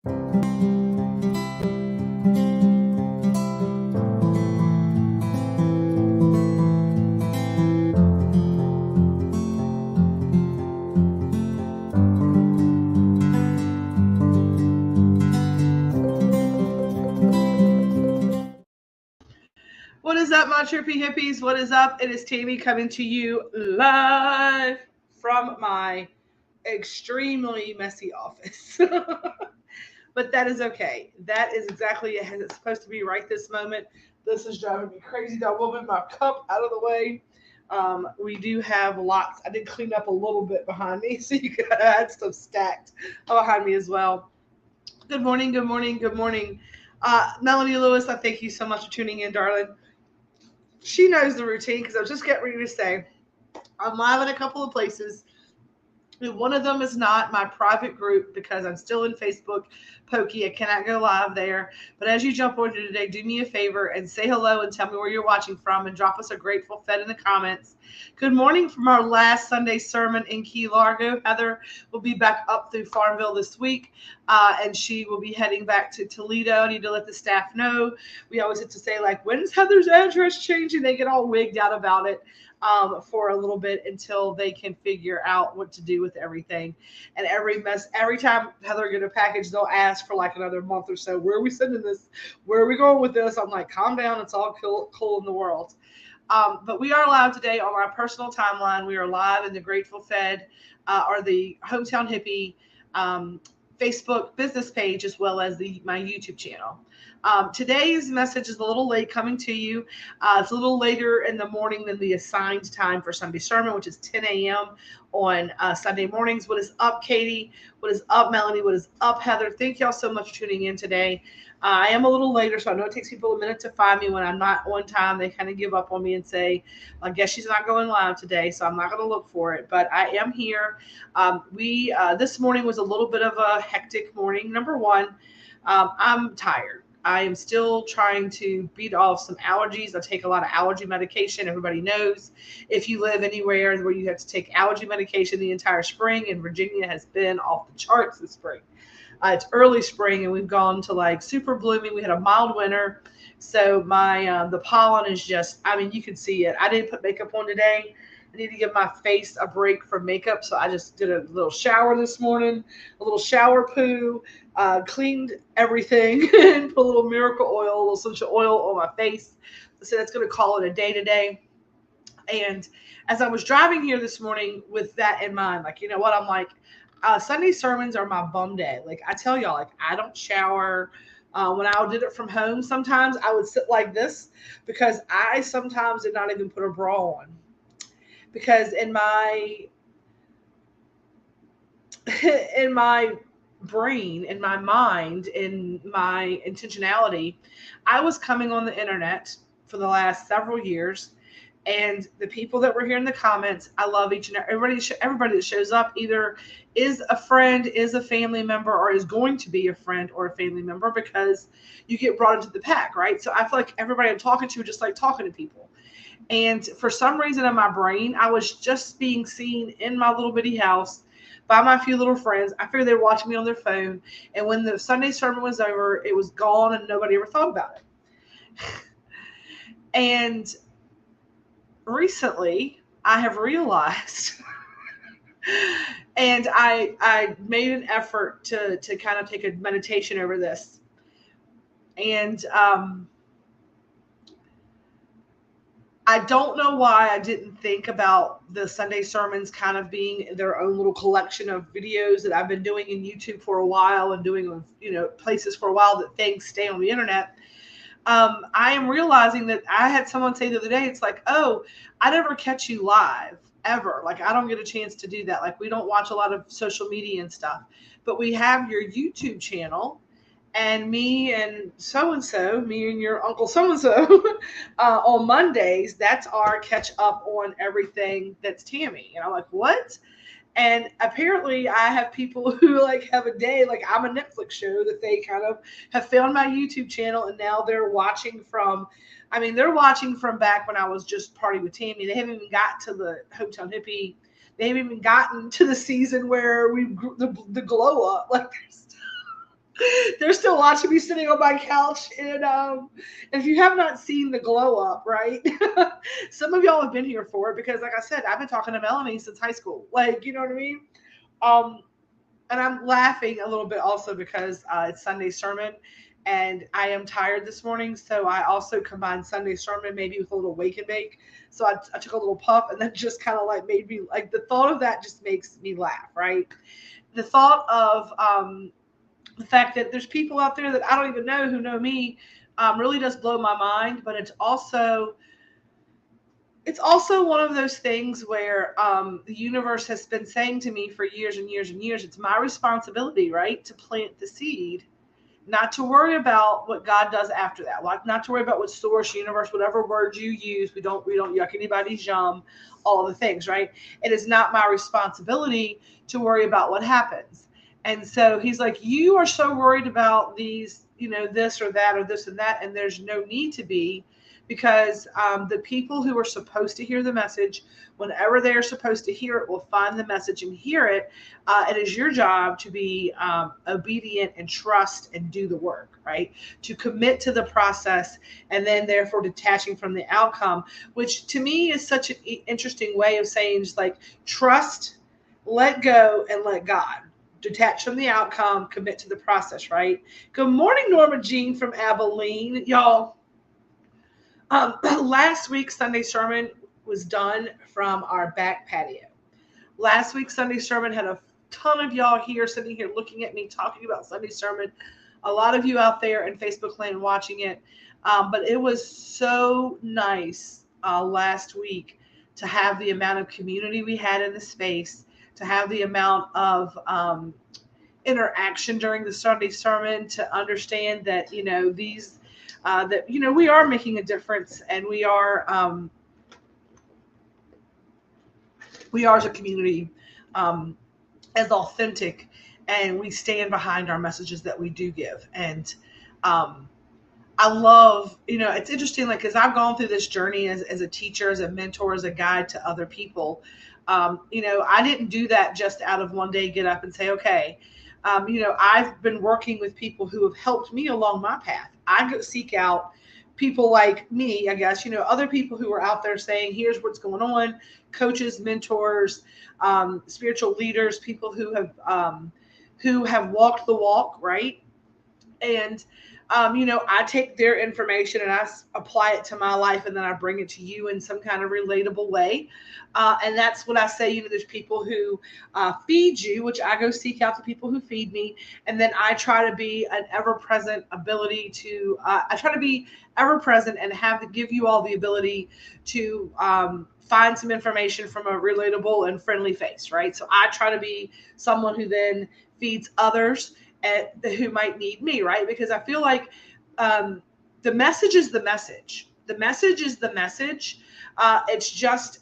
What is up, my trippy hippies? What is up? It is Tammy coming to you live from my extremely messy office. But that is okay. That is exactly as it's supposed to be right this moment. This is driving me crazy. That will move my cup out of the way. We do have lots. I did clean up a little bit behind me, so you could add stuff stacked behind me as well. Good morning, good morning, good morning. Melanie Lewis, I thank you so much for tuning in, darling. She knows the routine because I was just getting ready to say I'm live in a couple of places. One of them is not my private group because I'm still in Facebook Pokey. I cannot go live there. But as you jump over today, do me a favor and say hello and tell me where you're watching from and drop us a grateful fed in the comments. Good morning from our last Sunday sermon in Key Largo. Heather will be back up through Farmville this week, and she will be heading back to Toledo. I need to let the staff know. We always have to say, like, when's Heather's address changing? They get all wigged out about it. For a little bit until they can figure out what to do with everything. And every time Heather get a package, they'll ask for like another month or so. Where are we sending this? Where are we going with this? I'm like, calm down. It's all cool in the world. But we are live today on our personal timeline. We are live in the Grateful Fed or the Hometown Hippie Facebook business page, as well as my YouTube channel. Today's message is a little late coming to you. It's a little later in the morning than the assigned time for Sunday sermon, which is 10 a.m. on Sunday mornings. What is up, Katie? What is up, Melanie? What is up, Heather? Thank y'all so much for tuning in today. I am a little later, so I know it takes people a minute to find me when I'm not on time. They kind of give up on me and say, I guess she's not going live today, so I'm not going to look for it. But I am here. This morning was a little bit of a hectic morning. Number one, I'm tired. I am still trying to beat off some allergies. I take a lot of allergy medication. Everybody knows if you live anywhere where you have to take allergy medication the entire spring, and Virginia has been off the charts this spring. It's early spring, and we've gone to like super blooming. We had a mild winter. So the pollen is just, I mean, you can see it. I didn't put makeup on today. I need to give my face a break from makeup. So I just did a little shower this morning, a little shower poo, cleaned everything and put a little miracle oil, a little essential oil on my face. So that's going to call it a day today. And as I was driving here this morning with that in mind, like, you know what, I'm like, Sunday sermons are my bum day. Like I tell y'all, like I don't shower. When I did it from home, sometimes I would sit like this because I sometimes did not even put a bra on. Because in my brain, in my mind, in my intentionality, I was coming on the internet for the last several years, and the people that were here in the comments, I love each and everybody that shows up either is a friend, is a family member, or is going to be a friend or a family member, because you get brought into the pack, right? So I feel like everybody I'm talking to just like talking to people. And for some reason in my brain, I was just being seen in my little bitty house by my few little friends. I figured they were watching me on their phone. And when the Sunday sermon was over, it was gone and nobody ever thought about it. And recently, I have realized, and I made an effort to kind of take a meditation over this. And I don't know why I didn't think about the Sunday sermons kind of being their own little collection of videos that I've been doing in YouTube for a while and doing, places for a while that things stay on the internet. I am realizing that I had someone say the other day, it's like, oh, I never catch you live ever. Like, I don't get a chance to do that. Like, we don't watch a lot of social media and stuff, but we have your YouTube channel. And me and so-and-so, me and your uncle so-and-so, on Mondays, that's our catch up on everything that's Tammy. And I'm like, what? And apparently I have people who like have a day, like I'm a Netflix show that they kind of have found my YouTube channel, and now they're watching from back when I was just partying with Tammy. They haven't even got to the Hometown Hippie. They haven't even gotten to the season where we grew the glow up. Like, They're still watching me sitting on my couch. And if you have not seen the glow up, right? Some of y'all have been here for it because, like I said, I've been talking to Melanie since high school. Like, you know what I mean? Um, and I'm laughing a little bit also because it's Sunday sermon and I am tired this morning. So I also combined Sunday sermon maybe with a little wake and bake. So I took a little puff and that just kind of like made me like the thought of that just makes me laugh, right? The thought of the fact that there's people out there that I don't even know who know me really does blow my mind. But it's also one of those things where the universe has been saying to me for years and years and years, it's my responsibility, right, to plant the seed, not to worry about what God does after that, like not to worry about what source, universe, whatever word you use. We don't yuck anybody's yum, all the things, right? It is not my responsibility to worry about what happens. And so he's like, you are so worried about these, this or that or this and that, and there's no need to be because the people who are supposed to hear the message, whenever they are supposed to hear it, will find the message and hear it. It is your job to be obedient and trust and do the work, right? To commit to the process and then therefore detaching from the outcome, which to me is such an interesting way of saying just like trust, let go, and let God. Detach from the outcome, commit to the process, right? Good morning, Norma Jean from Abilene. Y'all, last week's Sunday sermon was done from our back patio. Last week's Sunday sermon had a ton of y'all here sitting here looking at me talking about Sunday sermon. A lot of you out there in Facebook land watching it. But it was so nice last week to have the amount of community we had in the space, to have the amount of interaction during the Sunday sermon, to understand that, we are making a difference and we are as a community as authentic, and we stand behind our messages that we do give. And I love, it's interesting, like, as I've gone through this journey as a teacher, as a mentor, as a guide to other people, I didn't do that just out of one day get up and say, okay. I've been working with people who have helped me along my path. I go seek out people like me, I guess, other people who are out there saying, here's what's going on, coaches, mentors, spiritual leaders, people who have walked the walk, right? And, I take their information and I apply it to my life, and then I bring it to you in some kind of relatable way. And that's what I say, there's people who feed you, which I go seek out the people who feed me. And then I try to be an ever-present ability to, I try to be ever-present and give you all the ability to find some information from a relatable and friendly face, right? So I try to be someone who then feeds others who might need me, right? Because I feel like the message is the message. The message is the message. It's just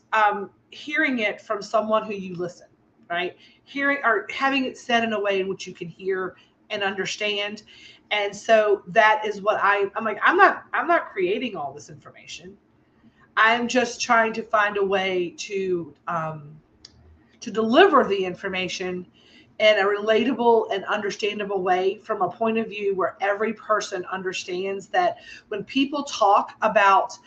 hearing it from someone who you listen, right? Hearing or having it said in a way in which you can hear and understand. And so that is what I'm like. I'm not creating all this information. I'm just trying to find a way to deliver the information in a relatable and understandable way from a point of view where every person understands that when people talk about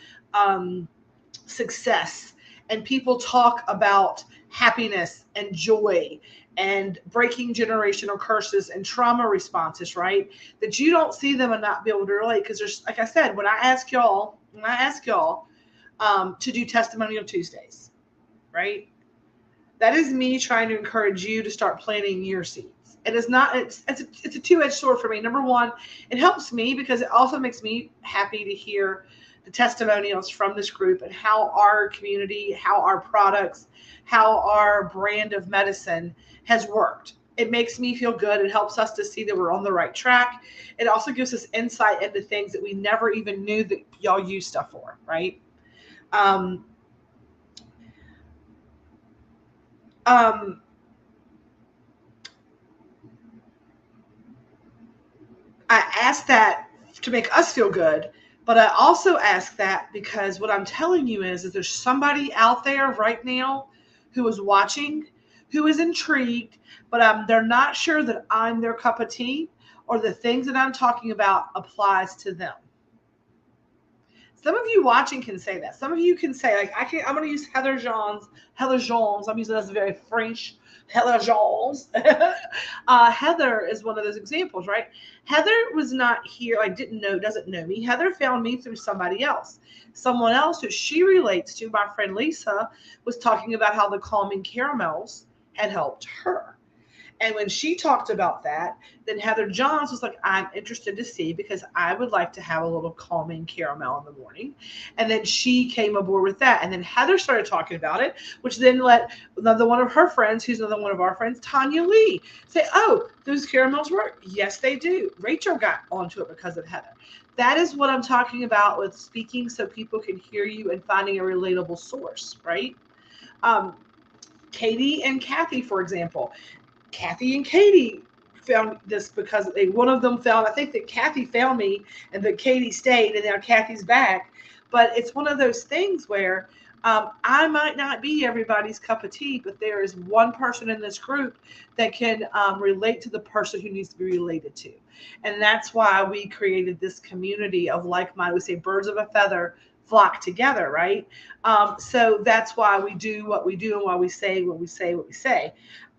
success and people talk about happiness and joy and breaking generational curses and trauma responses, right? That you don't see them and not be able to relate. Because there's, like I said, when I ask y'all to do testimonial Tuesdays, right? That is me trying to encourage you to start planting your seeds. It is not, it's a two-edged sword for me. Number one, it helps me because it also makes me happy to hear the testimonials from this group and how our community, how our products, how our brand of medicine has worked. It makes me feel good. It helps us to see that we're on the right track. It also gives us insight into things that we never even knew that y'all use stuff for, right? I ask that to make us feel good, but I also ask that because what I'm telling you is that there's somebody out there right now who is watching, who is intrigued, but they're not sure that I'm their cup of tea, or the things that I'm talking about applies to them. Some of you watching can say that. Some of you can say, like, I'm going to use Heather Jones. I'm using this very French. Heather Jones. Heather is one of those examples, right? Heather was not here, like doesn't know me. Heather found me through somebody else. Someone else who she relates to, my friend Lisa, was talking about how the calming caramels had helped her. And when she talked about that, then Heather Johns was like, I'm interested to see because I would like to have a little calming caramel in the morning. And then she came aboard with that. And then Heather started talking about it, which then let another one of her friends, who's another one of our friends, Tanya Lee, say, oh, those caramels work. Yes, they do. Rachel got onto it because of Heather. That is what I'm talking about with speaking so people can hear you and finding a relatable source, right? Katie and Kathy, for example. Kathy and Katie found this because one of them found, I think that Kathy found me and that Katie stayed and now Kathy's back. But it's one of those things where I might not be everybody's cup of tea, but there is one person in this group that can relate to the person who needs to be related to. And that's why we created this community of like-minded, we say birds of a feather flock together, right? So that's why we do what we do and why we say what we say, what we say.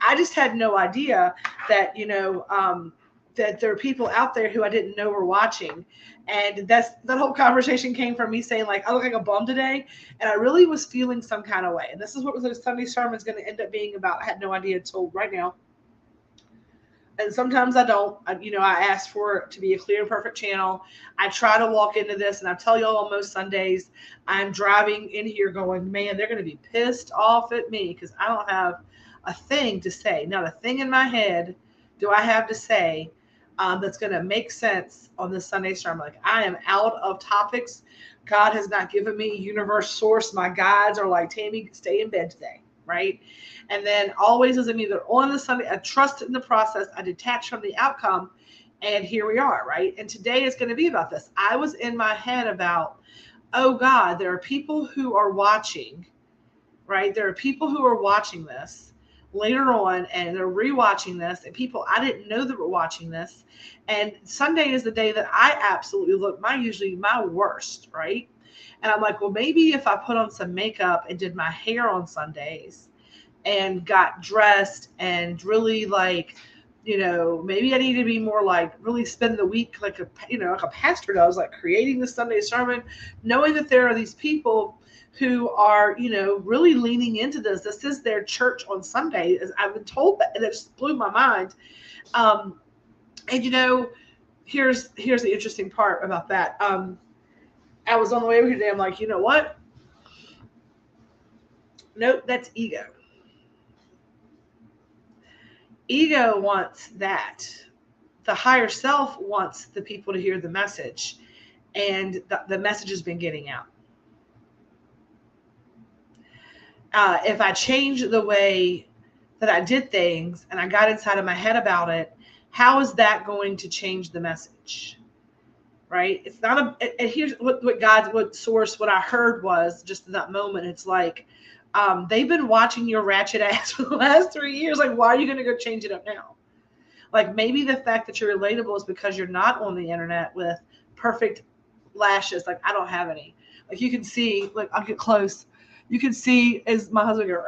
I just had no idea that, that there are people out there who I didn't know were watching. And that whole conversation came from me saying, like, I look like a bum today. And I really was feeling some kind of way. And this is what the Sunday sermon is going to end up being about. I had no idea until right now. And sometimes I don't. I ask for it to be a clear and perfect channel. I try to walk into this, and I tell y'all on most Sundays, I'm driving in here going, man, they're going to be pissed off at me because I don't have a thing to say. Not a thing in my head do I have to say that's going to make sense on this Sunday sermon. Like, I am out of topics. God has not given me universe source. My guides are like, Tammy, stay in bed today. Right. And then always as I'm either on the Sunday, I trust in the process, I detach from the outcome, and here we are. Right. And today is going to be about this. I was in my head about, oh God, there are people who are watching, right? There are people who are watching this later on, and they're rewatching this, and people I didn't know that were watching this. And Sunday is the day that I absolutely look usually my worst, right? And I'm like, well, maybe if I put on some makeup and did my hair on Sundays and got dressed and really like, maybe I need to be more like really spend the week like a pastor does, like creating the Sunday sermon, knowing that there are these people who are, really leaning into this. This is their church on Sunday, as I've been told that, and it just blew my mind. And here's the interesting part about that. I was on the way over here today. I'm like, you know what? Nope, that's ego. Ego wants that. The higher self wants the people to hear the message, and the message has been getting out. If I change the way that I did things and I got inside of my head about it, how is that going to change the message? Right? It's not and here's what I heard was just in that moment. It's like, they've been watching your ratchet ass for the last 3 years. Like, why are you going to go change it up now? Like, maybe the fact that you're relatable is because you're not on the internet with perfect lashes. Like, I don't have any. Like, you can see, like, I'll get close. You can see as my husband go,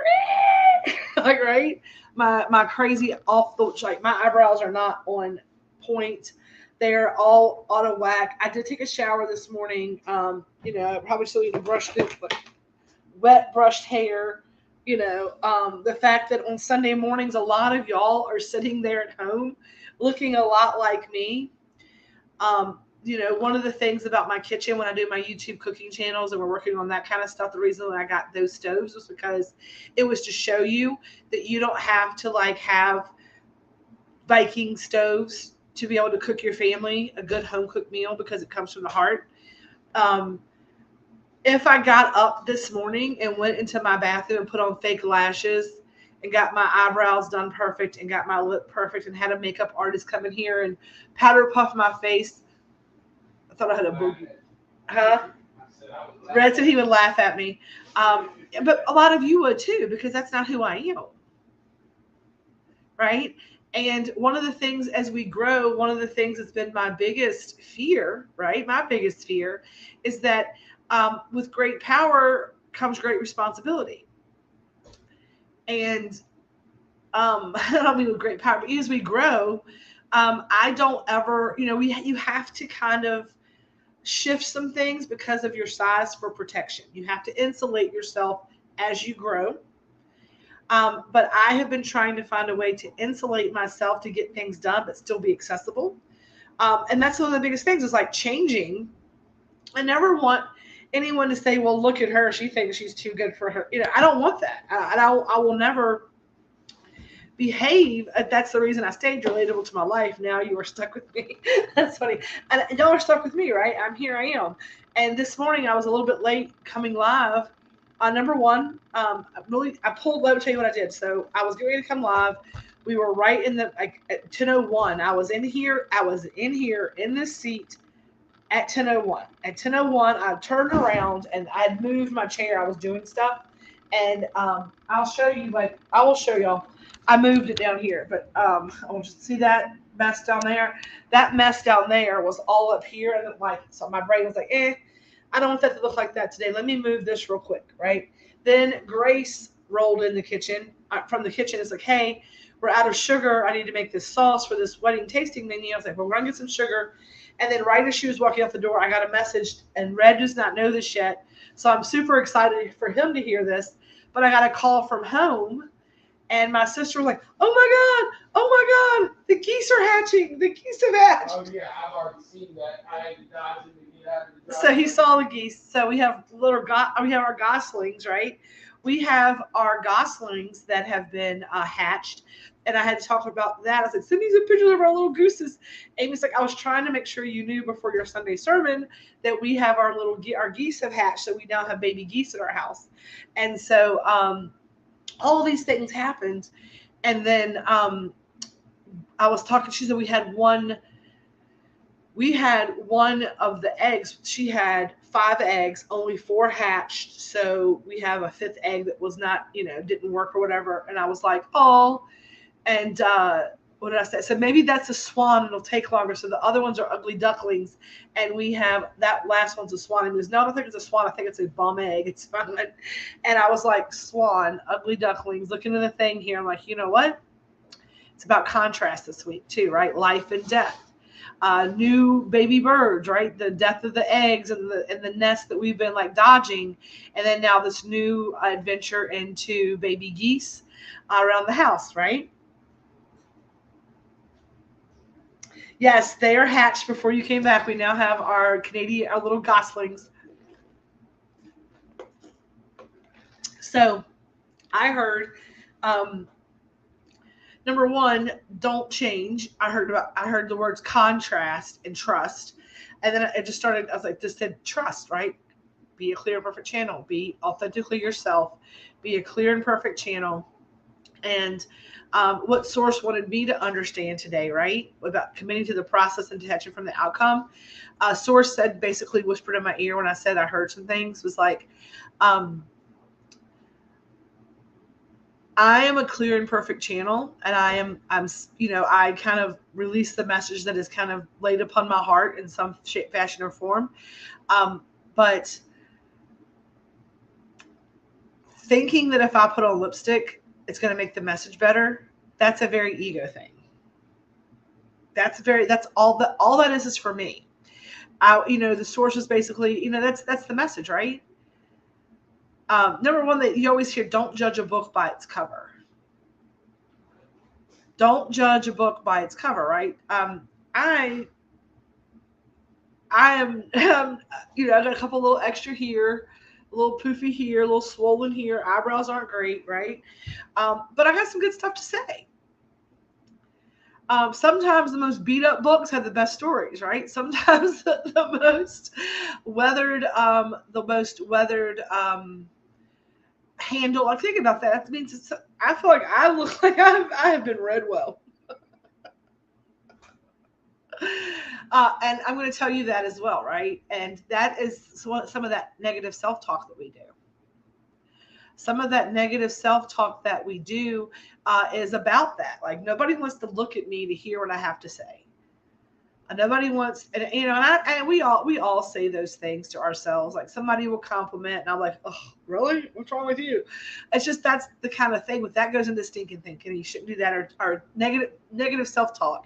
like, right? My crazy like my eyebrows are not on point. They're all out of whack. I did take a shower this morning. I probably still need to brush this, but wet brushed hair. The fact that on Sunday mornings, a lot of y'all are sitting there at home looking a lot like me. One of the things about my kitchen when I do my YouTube cooking channels and we're working on that kind of stuff, the reason that I got those stoves was because it was to show you that you don't have to like have Viking stoves to be able to cook your family a good home cooked meal because it comes from the heart. If I got up this morning and went into my bathroom and put on fake lashes and got my eyebrows done perfect and got my lip perfect and had a makeup artist come in here and powder puff my face, I thought I had a boogie. Huh? Red said he would laugh at me. But a lot of you would too, because that's not who I am. Right? And one of the things as we grow, one of the things that's been my biggest fear, right? My biggest fear is that with great power comes great responsibility. And I don't mean with great power, but as we grow, I don't ever, you have to kind of shift some things because of your size for protection. You have to insulate yourself as you grow. But I have been trying to find a way to insulate myself to get things done, but still be accessible. And that's one of the biggest things is like changing. I never want anyone to say, well, look at her. She thinks she's too good for her. I don't want that. I will never behave. That's the reason I stayed relatable to my life. Now you are stuck with me. That's funny. And y'all are stuck with me, right? Here I am. And this morning I was a little bit late coming live. Number one, I pulled. Let me tell you what I did. So I was getting ready to come live. We were right in the at 10:01. I was in here. In this seat at 10:01. At 10:01, I turned around and I'd moved my chair. I was doing stuff, and I'll show you. I will show y'all. I moved it down here, but I want you to see that mess down there. That mess down there was all up here, and so my brain was like, I don't want that to look like that today. Let me move this real quick, right? Then Grace rolled in the kitchen. From the kitchen, it's like, hey, we're out of sugar. I need to make this sauce for this wedding tasting menu. I was like, well, we're gonna get some sugar. And then right as she was walking out the door, I got a message, and Red does not know this yet. So I'm super excited for him to hear this. But I got a call from home, and my sister was like, oh my God, the geese are hatching. The geese have hatched. Oh, yeah, I've already seen that. I had to dodge it to get out of the So he saw the geese. So we have our goslings, right? We have our goslings that have been hatched. And I had to talk about that. I said, send me some pictures of our little gooses. Amy's like, I was trying to make sure you knew before your Sunday sermon that we have our geese have hatched. So we now have baby geese in our house. And so all these things happened. And then I was talking, she said we had one of the eggs. She had 5 eggs, only 4 hatched. So we have a 5th egg that was not, didn't work or whatever. And I was like, oh, and what did I say? So maybe that's a swan. It'll take longer. So the other ones are ugly ducklings. And we have that last one's a swan. And no, I don't think it's a swan. I think it's a bum egg. It's fun. And I was like, swan, ugly ducklings, looking at the thing here. I'm like, you know what? It's about contrast this week too, right? Life and death. New baby birds, right? The death of the eggs and the nest that we've been like dodging, and then now this new adventure into baby geese around the house, right? Yes, they are hatched before you came back. We now have our little goslings. So I heard number one, don't change. I heard the words contrast and trust. And then it just started, I was like, just said trust, right? Be a clear and perfect channel. Be authentically yourself. Be a clear and perfect channel. And what Source wanted me to understand today, right? About committing to the process and detaching from the outcome. Source said, basically whispered in my ear when I said I heard some things, was like, I am a clear and perfect channel, and I'm I kind of release the message that is kind of laid upon my heart in some shape, fashion, or form. But thinking that if I put on lipstick, it's going to make the message better, that's a very ego thing. That's all that is for me. The Source is basically, that's the message, right? Number one, that you always hear, don't judge a book by its cover. Don't judge a book by its cover, right? I am, I got a couple little extra here, a little poofy here, a little swollen here. Eyebrows aren't great, right? But I got some good stuff to say. Sometimes the most beat up books have the best stories, right? Sometimes the most weathered, handle. I'm thinking about that. That means I feel like I look like I have been read well. And I'm going to tell you that as well, right? And that is some of that negative self-talk that we do. Some of that negative self-talk that we do is about that. Like nobody wants to look at me to hear what I have to say. Nobody wants, and and we all say those things to ourselves. Like somebody will compliment, and I'm like, oh, really? What's wrong with you? It's just that's the kind of thing. But that goes into stinking thinking. You shouldn't do that, or negative self talk,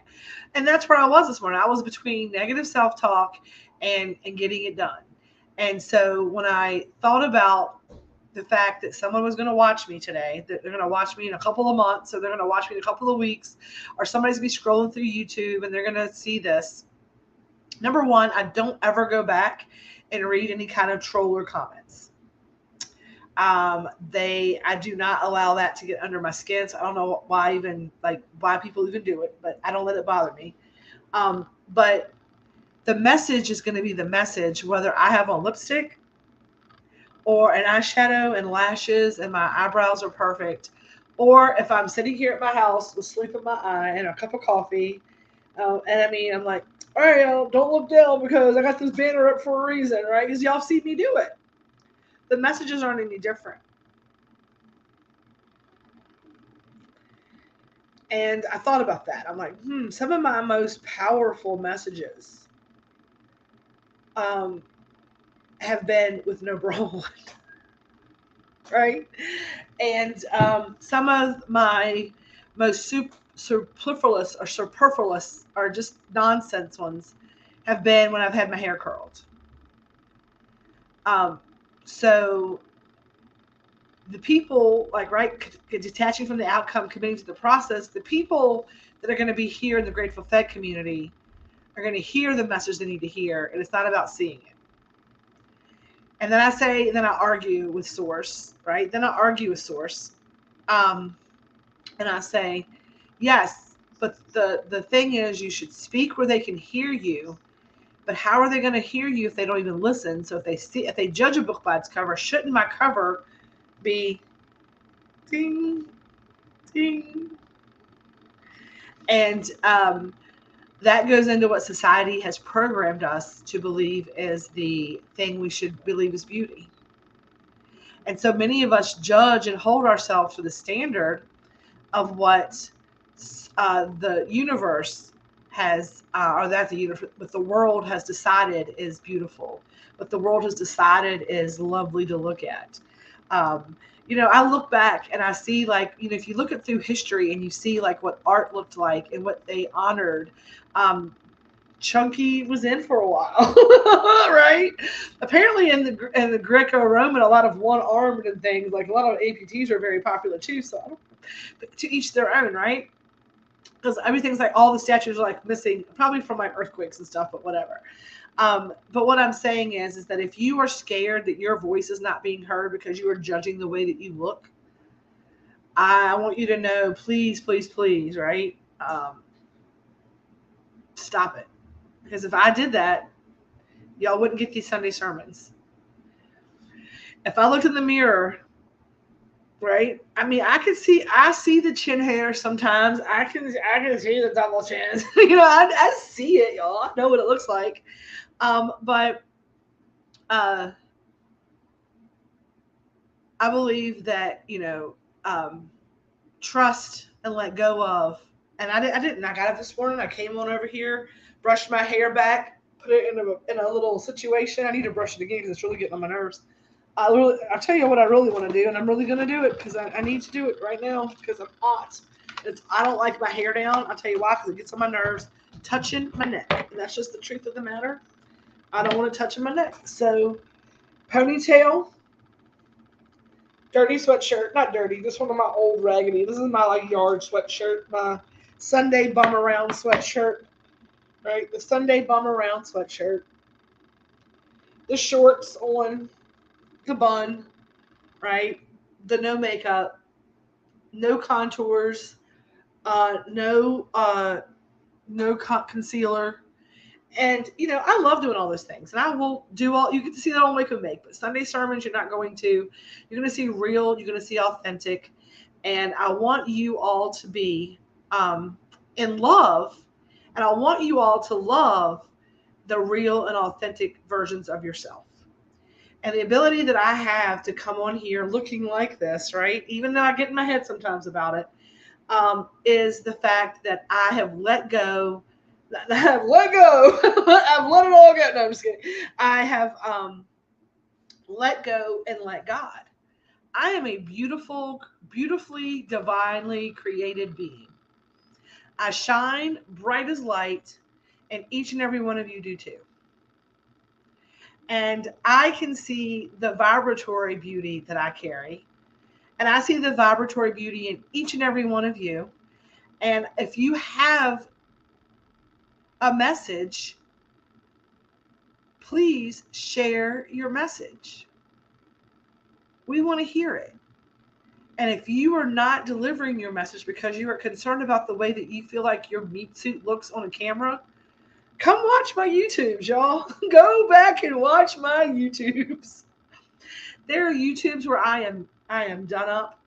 and that's where I was this morning. I was between negative self talk and getting it done. And so when I thought about the fact that someone was going to watch me today, that they're going to watch me in a couple of months, or they're going to watch me in a couple of weeks, or somebody's going to be scrolling through YouTube and they're going to see this. Number one, I don't ever go back and read any kind of troller comments. I do not allow that to get under my skin. So I don't know why people even do it, but I don't let it bother me. But the message is going to be the message, whether I have on lipstick or an eyeshadow and lashes and my eyebrows are perfect, or if I'm sitting here at my house with sleep in my eye and a cup of coffee, and I mean, I'm like, all right, y'all, don't look down because I got this banner up for a reason, right? Because y'all see me do it. The messages aren't any different. And I thought about that. I'm like, some of my most powerful messages have been with no bra on, right? And some of my most superfluous or just nonsense ones have been when I've had my hair curled. So the people, like, right, detaching from the outcome, committing to the process, the people that are going to be here in the Grateful Fed community are going to hear the message they need to hear, and it's not about seeing it. And then I argue with Source, right? Then I argue with Source. And I say, yes, but the thing is, you should speak where they can hear you. But how are they going to hear you if they don't even listen? So if they judge a book by its cover, shouldn't my cover be ding, ding? And that goes into what society has programmed us to believe is the thing we should believe is beauty. And so many of us judge and hold ourselves to the standard of what the universe has, what the world has decided is beautiful, what the world has decided is lovely to look at. I look back and I see, like, if you look at through history and you see like what art looked like and what they honored, Chunky was in for a while, right? Apparently in the Greco-Roman, a lot of one-armed and things, like a lot of amputees are very popular too. So to each their own, right? Because everything's like, all the statues are like missing, probably from like earthquakes and stuff, but whatever. But what I'm saying is that if you are scared that your voice is not being heard because you are judging the way that you look, I want you to know, please, please, please, right? Stop it. Because if I did that, y'all wouldn't get these Sunday sermons. If I looked in the mirror, right? I mean, I see the chin hair sometimes. I can see the double chins. I see it, y'all. I know what it looks like. But I believe that, trust and let go of. And I didn't. I got up this morning. I came on over here, brushed my hair back, put it in a little situation. I need to brush it again because it's really getting on my nerves. I'll tell you what I really want to do, and I'm really going to do it because I need to do it right now because I'm hot. I don't like my hair down. I'll tell you why, because it gets on my nerves, touching my neck. And that's just the truth of the matter. I don't want to touch my neck. So, ponytail, dirty sweatshirt. Not dirty. This one of my old raggedy. This is my like yard sweatshirt. My Sunday bum around sweatshirt. Right? The Sunday bum around sweatshirt. The shorts on. The bun. Right? The no makeup. No contours. No concealer. And, I love doing all those things. And I will do all, you get to see that on Wake and Make. But Sunday sermons, you're not going to. You're going to see real. You're going to see authentic. And I want you all to be in love. And I want you all to love the real and authentic versions of yourself. And the ability that I have to come on here looking like this, right? Even though I get in my head sometimes about it, is the fact that I have let go. I have let go. I've let it all go. No, I'm just kidding. I have let go and let God. I am a beautiful, beautifully, divinely created being. I shine bright as light, and each and every one of you do too. And I can see the vibratory beauty that I carry. And I see the vibratory beauty in each and every one of you. And if you have a message, please share your message. We want to hear it. And if you are not delivering your message because you are concerned about the way that you feel like your meat suit looks on a camera, come watch my YouTubes, y'all. Go back and watch my YouTubes. There are YouTubes where I am done up.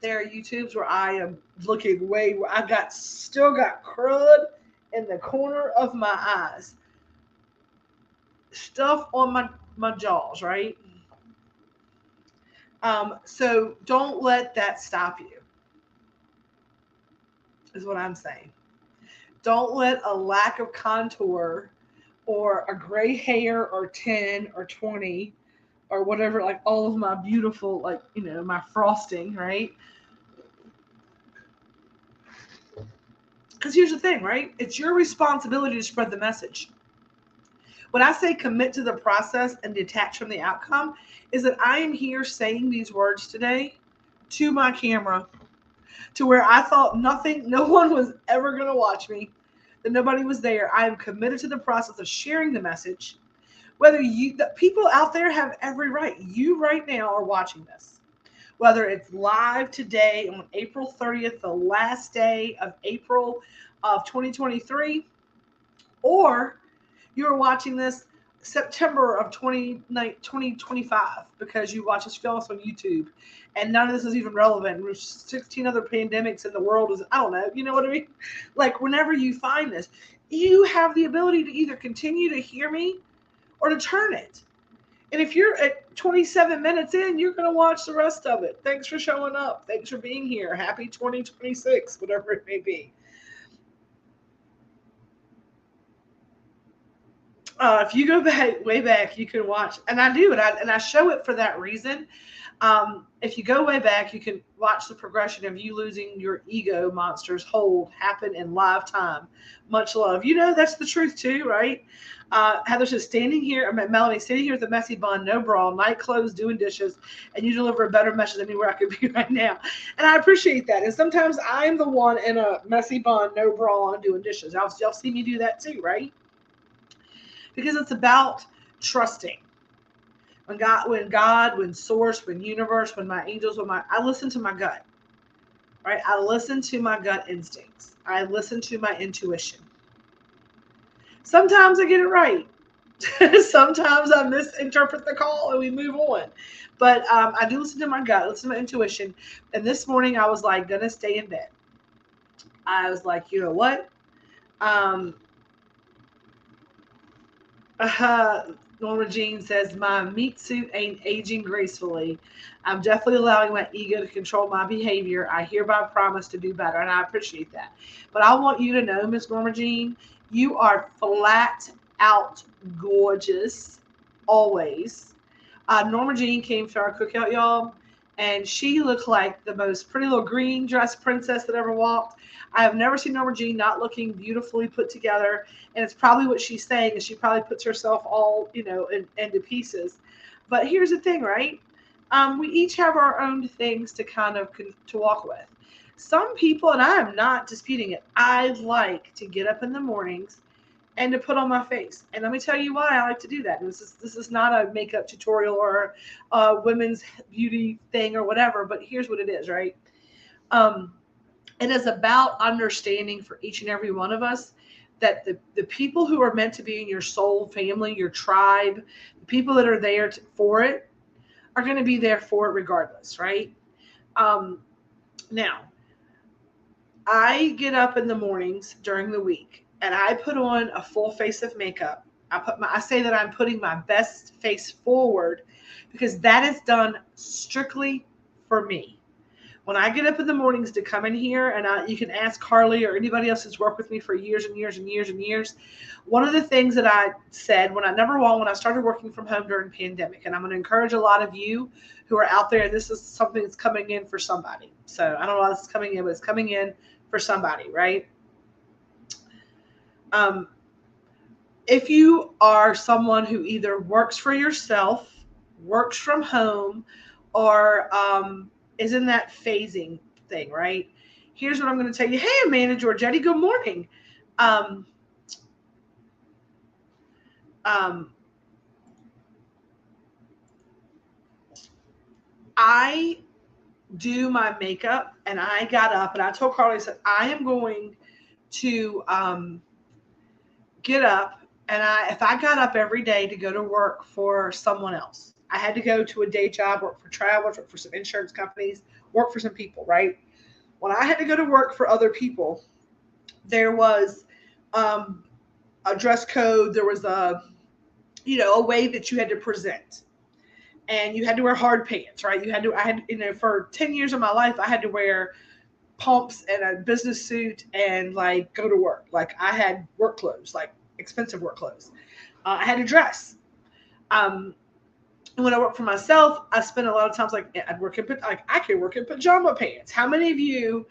There are YouTubes where I am looking way where I still got crud in the corner of my eyes. Stuff on my jaws, right? So don't let that stop you, is what I'm saying. Don't let a lack of contour or a gray hair or 10 or 20 or whatever, like all of my beautiful, like, my frosting, right? Because here's the thing, right? It's your responsibility to spread the message. When I say commit to the process and detach from the outcome, is that I am here saying these words today to my camera, to where I thought no one was ever going to watch me, that nobody was there. I am committed to the process of sharing the message. The people out there have every right. You right now are watching this. Whether it's live today on April 30th, the last day of April of 2023, or you're watching this September of 2025 because you watch us film us on YouTube, and none of this is even relevant. There's 16 other pandemics in the world. I don't know. You know what I mean? Like, whenever you find this, you have the ability to either continue to hear me or to turn it. And if you're at 27 minutes in, you're going to watch the rest of it. Thanks for showing up. Thanks for being here. Happy 2026, whatever it may be. If you go way back, you can watch, and I do, and I show it for that reason. If you go way back, you can watch the progression of you losing your ego monster's hold happen in live time. Much love. That's the truth too, right? Heather's just standing here, Melanie standing here with a messy bun, no bra, night clothes, doing dishes, and you deliver a better message than anywhere I could be right now. And I appreciate that. And sometimes I'm the one in a messy bun, no bra, and doing dishes. Y'all see me do that too, right? Because it's about trusting. When source, when universe, when my angels, I listen to my gut, right? I listen to my gut instincts. I listen to my intuition. Sometimes I get it right. Sometimes I misinterpret the call and we move on. But I do listen to my gut, listen to my intuition. And this morning I was like, gonna stay in bed. I was like, you know what? Norma Jean says, my meat suit ain't aging gracefully. I'm definitely allowing my ego to control my behavior. I hereby promise to do better, and I appreciate that. But I want you to know, Miss Norma Jean, you are flat out gorgeous, always. Norma Jean came to our cookout, y'all, and she looked like the most pretty little green dress princess that ever walked. I have never seen Norma Jean not looking beautifully put together, and it's probably what she's saying, is she probably puts herself all, into pieces. But here's the thing, right? We each have our own things to kind of to walk with. Some people, and I am not disputing it, I like to get up in the mornings and to put on my face. And let me tell you why I like to do that. This is not a makeup tutorial or a women's beauty thing or whatever, but here's what it is, right? It is about understanding for each and every one of us that the people who are meant to be in your soul family, your tribe, the people that are there for it, are going to be there for it regardless, right? Now, I get up in the mornings during the week and I put on a full face of makeup I say that I'm putting my best face forward because that is done strictly for me. When I get up in the mornings to come in here, and you can ask Carly or anybody else who's worked with me for years and years and years and years, one of the things that I said when I started working from home during pandemic, and I'm going to encourage a lot of you who are out there, this is something that's coming in for somebody. So I don't know why this is coming in, but it's coming in for somebody, right? If you are someone who either works for yourself, works from home, or is in that phasing thing, right? Here's what I'm going to tell you. Hey, Amanda Giorgetti, good morning. I do my makeup, and I got up and I told Carly, I said, I am going to get up, and if I got up every day to go to work for someone else, I had to go to a day job, work for travelers, work for some insurance companies, work for some people, right? When I had to go to work for other people, there was a dress code. There was a way that you had to present, and you had to wear hard pants, right? For 10 years of my life, I had to wear pumps and a business suit and like go to work. Like I had work clothes, like expensive work clothes. I had to dress. When I work for myself, I spend a lot of times I could work in pajama pants. How many of you,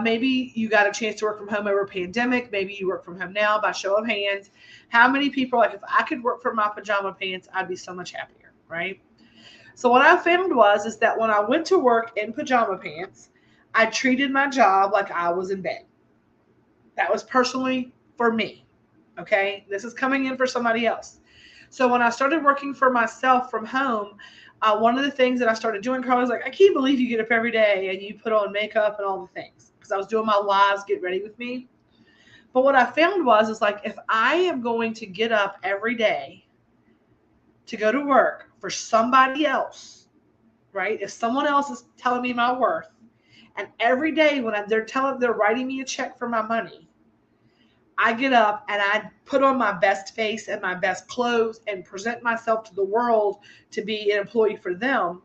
maybe you got a chance to work from home over a pandemic? Maybe you work from home now. By show of hands, how many people if I could work from my pajama pants, I'd be so much happier, right? So what I found is that when I went to work in pajama pants, I treated my job like I was in bed. That was personally for me. Okay, this is coming in for somebody else. So when I started working for myself from home, one of the things that I started doing, Carl, was like, I can't believe you get up every day and you put on makeup and all the things, because I was doing my lives, Get Ready With Me. But what I found is like, if I am going to get up every day to go to work for somebody else, right? If someone else is telling me my worth, and every day when they're writing me a check for my money, I get up and I put on my best face and my best clothes and present myself to the world to be an employee for them,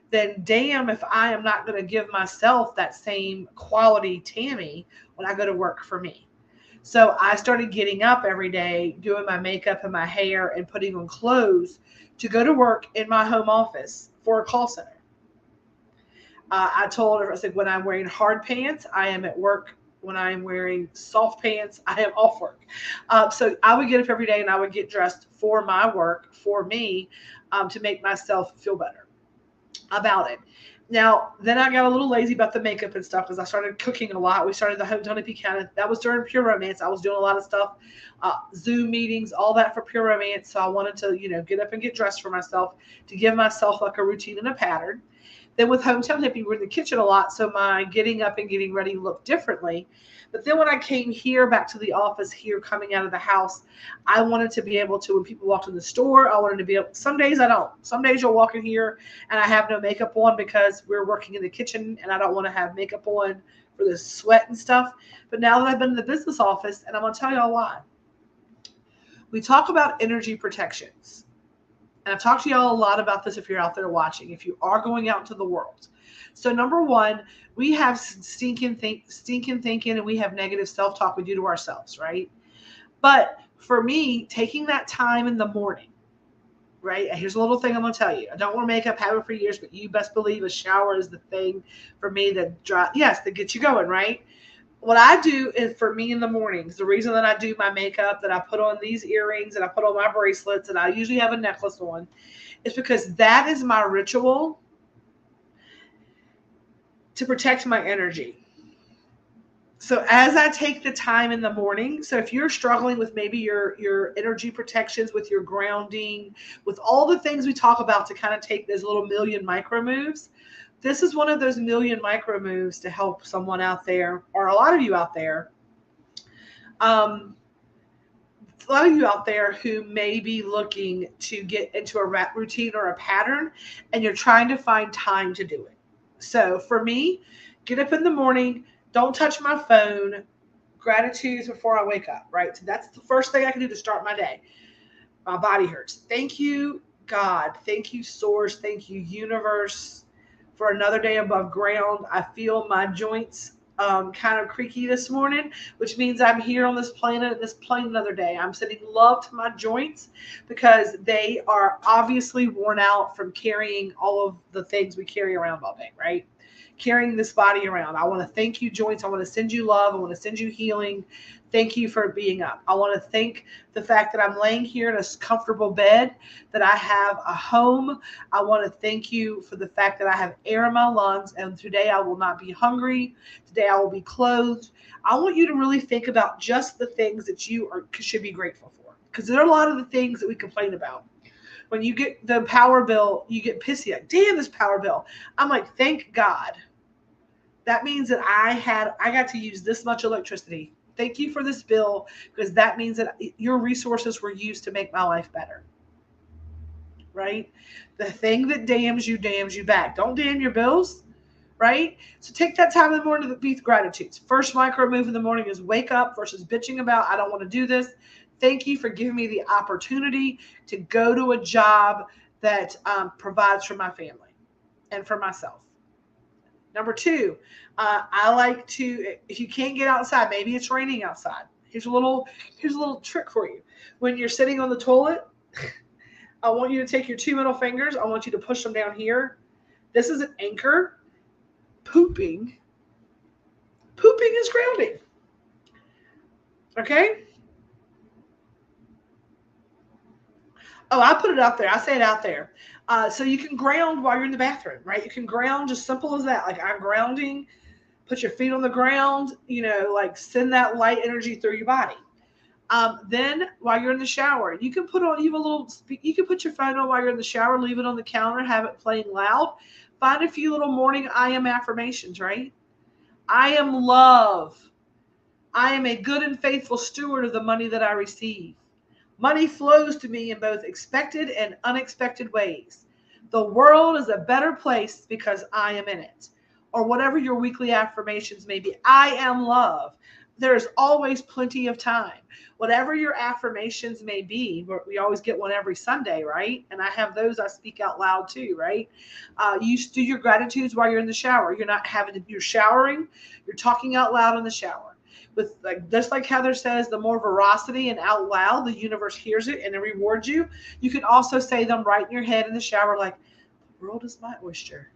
then damn if I am not going to give myself that same quality Tammy when I go to work for me. So I started getting up every day, doing my makeup and my hair and putting on clothes to go to work in my home office for a call center. I told her, I said, when I'm wearing hard pants, I am at work. When I'm wearing soft pants, I am off work. So I would get up every day and I would get dressed for my work, for me, to make myself feel better about it. Now, then I got a little lazy about the makeup and stuff because I started cooking a lot. We started the Hotel Buchanan. That was during Pure Romance. I was doing a lot of stuff, Zoom meetings, all that for Pure Romance. So I wanted to, get up and get dressed for myself to give myself like a routine and a pattern. Then with Hometown Hippie, we're in the kitchen a lot, so my getting up and getting ready looked differently. But then when I came here back to the office here, coming out of the house, I wanted to be able to, when people walked in the store, I wanted to be able, some days I don't. Some days you'll walk in here and I have no makeup on because we're working in the kitchen and I don't want to have makeup on for the sweat and stuff. But now that I've been in the business office, and I'm going to tell y'all why. We talk about energy protections. And I've talked to y'all a lot about this if you're out there watching, if you are going out into the world. So number one, we have stinking thinking and we have negative self-talk we do to ourselves, right? But for me, taking that time in the morning, right? Here's a little thing I'm going to tell you. I don't wear makeup, haven't for years, but you best believe a shower is the thing for me that gets you going, right? What I do is for me in the mornings, the reason that I do my makeup, that I put on these earrings and I put on my bracelets and I usually have a necklace on, is because that is my ritual to protect my energy. So as I take the time in the morning, so if you're struggling with maybe your energy protections, with your grounding, with all the things we talk about to kind of take those little million micro moves, this is one of those million micro moves to help someone out there, or a lot of you out there. A lot of you out there who may be looking to get into a routine or a pattern, and you're trying to find time to do it. So for me, get up in the morning, don't touch my phone, gratitude before I wake up, right? So that's the first thing I can do to start my day. My body hurts. Thank you, God. Thank you, Source. Thank you, Universe, for another day above ground. I feel my joints kind of creaky this morning, which means I'm here on this planet, another day. I'm sending love to my joints because they are obviously worn out from carrying all of the things we carry around all day, right? Carrying this body around. I want to thank you, joints. I want to send you love. I want to send you healing. Thank you for being up. I want to thank the fact that I'm laying here in a comfortable bed, that I have a home. I want to thank you for the fact that I have air in my lungs, and today I will not be hungry. Today I will be clothed. I want you to really think about just the things that should be grateful for, because there are a lot of the things that we complain about. When you get the power bill, you get pissy, like, damn, this power bill. I'm like, thank God. That means that I got to use this much electricity. Thank you for this bill, because that means that your resources were used to make my life better. Right? The thing that damns you back. Don't damn your bills. Right? So take that time in the morning to be gratitudes. First micro move in the morning is wake up versus bitching about, I don't want to do this. Thank you for giving me the opportunity to go to a job that provides for my family and for myself. Number two, I like to, if you can't get outside, maybe it's raining outside. Here's a little trick for you. When you're sitting on the toilet, I want you to take your two middle fingers. I want you to push them down here. This is an anchor. Pooping is grounding. Okay? Oh, I put it out there. I say it out there. So you can ground while you're in the bathroom, right? You can ground just simple as that. Like, I'm grounding. Put your feet on the ground, like send that light energy through your body. Then while you're in the shower, you can put your phone on while you're in the shower, leave it on the counter, have it playing loud. Find a few little morning I am affirmations, right? I am love. I am a good and faithful steward of the money that I receive. Money flows to me in both expected and unexpected ways. The world is a better place because I am in it. Or whatever your weekly affirmations may be. I am love. There's always plenty of time. Whatever your affirmations may be, we always get one every Sunday, right? And I have those I speak out loud too, right? You do your gratitudes while you're in the shower. You're showering, you're talking out loud in the shower. With just like Heather says, the more veracity and out loud, the universe hears it and it rewards you. You can also say them right in your head in the shower, like, the world is my oyster.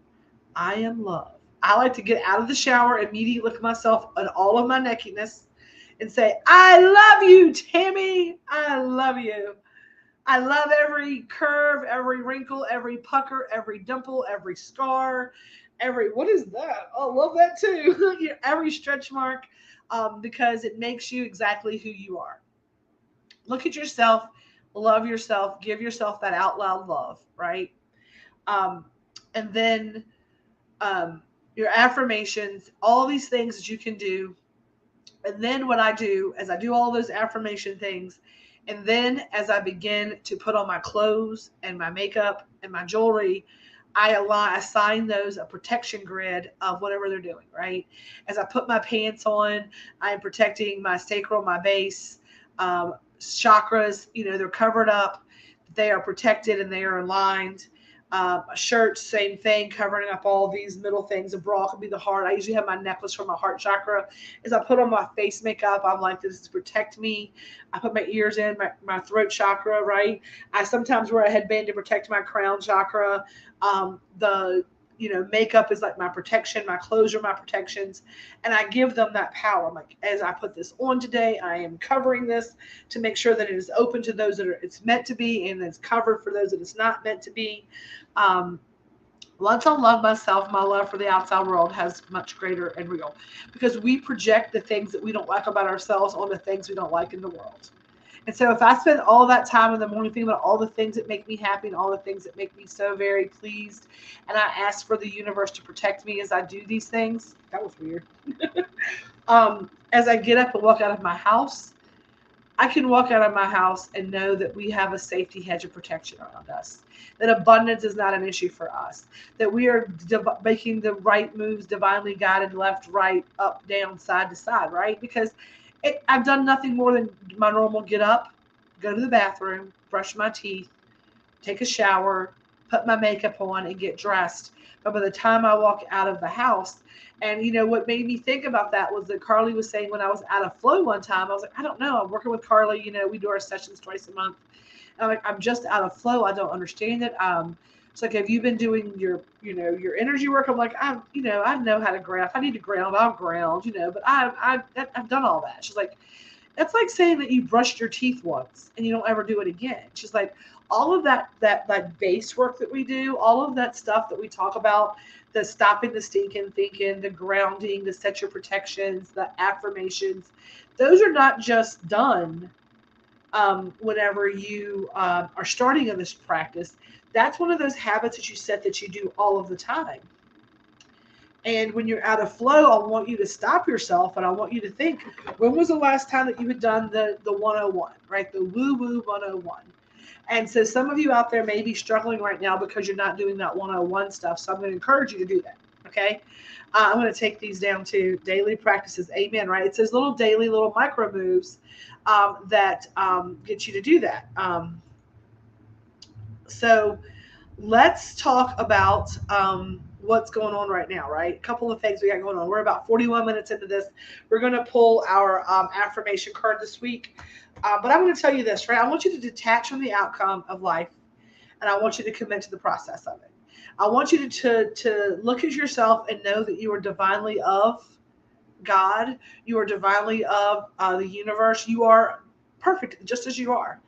I am love. I like to get out of the shower, immediately look at myself and all of my neckiness and say, I love you, Tammy. I love you. I love every curve, every wrinkle, every pucker, every dimple, every scar, what is that? I love that too. Every stretch mark, because it makes you exactly who you are. Look at yourself, love yourself, give yourself that out loud love, right? And then your affirmations, all these things that you can do. And then what I do is I do all those affirmation things. And then as I begin to put on my clothes and my makeup and my jewelry, I assign those a protection grid of whatever they're doing, right? As I put my pants on, I am protecting my sacral, my base, chakras, they're covered up. They are protected and they are aligned. A shirt, same thing, covering up all these middle things. A bra could be the heart. I usually have my necklace for my heart chakra. As I put on my face makeup, I'm like, this is to protect me. I put my ears in, my throat chakra, right? I sometimes wear a headband to protect my crown chakra. Makeup is like my protection. My clothes are my protections. And I give them that power. I'm like, as I put this on today, I am covering this to make sure that it is open to those that it's meant to be, and it's covered for those that it's not meant to be. Once I love myself, my love for the outside world has much greater and real, because we project the things that we don't like about ourselves on the things we don't like in the world. And so if I spend all that time in the morning thinking about all the things that make me happy and all the things that make me so very pleased, and I ask for the universe to protect me as I do these things, that was weird. As I get up and walk out of my house, I can walk out of my house and know that we have a safety hedge of protection around us, that abundance is not an issue for us, that we are making the right moves, divinely guided, left, right, up, down, side to side, right? Because I've done nothing more than my normal get up, go to the bathroom, brush my teeth, take a shower, put my makeup on, and get dressed. But by the time I walk out of the house, and what made me think about that was that Carly was saying when I was out of flow one time, I was like, I don't know. I'm working with Carly. We do our sessions twice a month. And I'm like, I'm just out of flow. I don't understand it. It's like, have you been doing your energy work? I'm like, I know how to ground. If I need to ground, I'll ground, but I've done all that. She's like, that's like saying that you brushed your teeth once and you don't ever do it again. She's like, all of that base work that we do, all of that stuff that we talk about, the stopping the stinking thinking, the grounding, the set your protections, the affirmations, those are not just done whenever you are starting in this practice. That's one of those habits that you set that you do all of the time. And when you're out of flow, I want you to stop yourself and I want you to think, when was the last time that you had done the 101, right? The woo-woo 101. And so some of you out there may be struggling right now because you're not doing that 101 stuff. So I'm going to encourage you to do that, okay? I'm going to take these down to daily practices. Amen, right? It says little daily, little micro moves that get you to do that. So let's talk about what's going on right now, right? A couple of things we got going on. We're about 41 minutes into this. We're going to pull our affirmation card this week. But I'm going to tell you this, right? I want you to detach from the outcome of life, and I want you to commit to the process of it. I want you to look at yourself and know that you are divinely of God. You are divinely of the universe. You are perfect just as you are,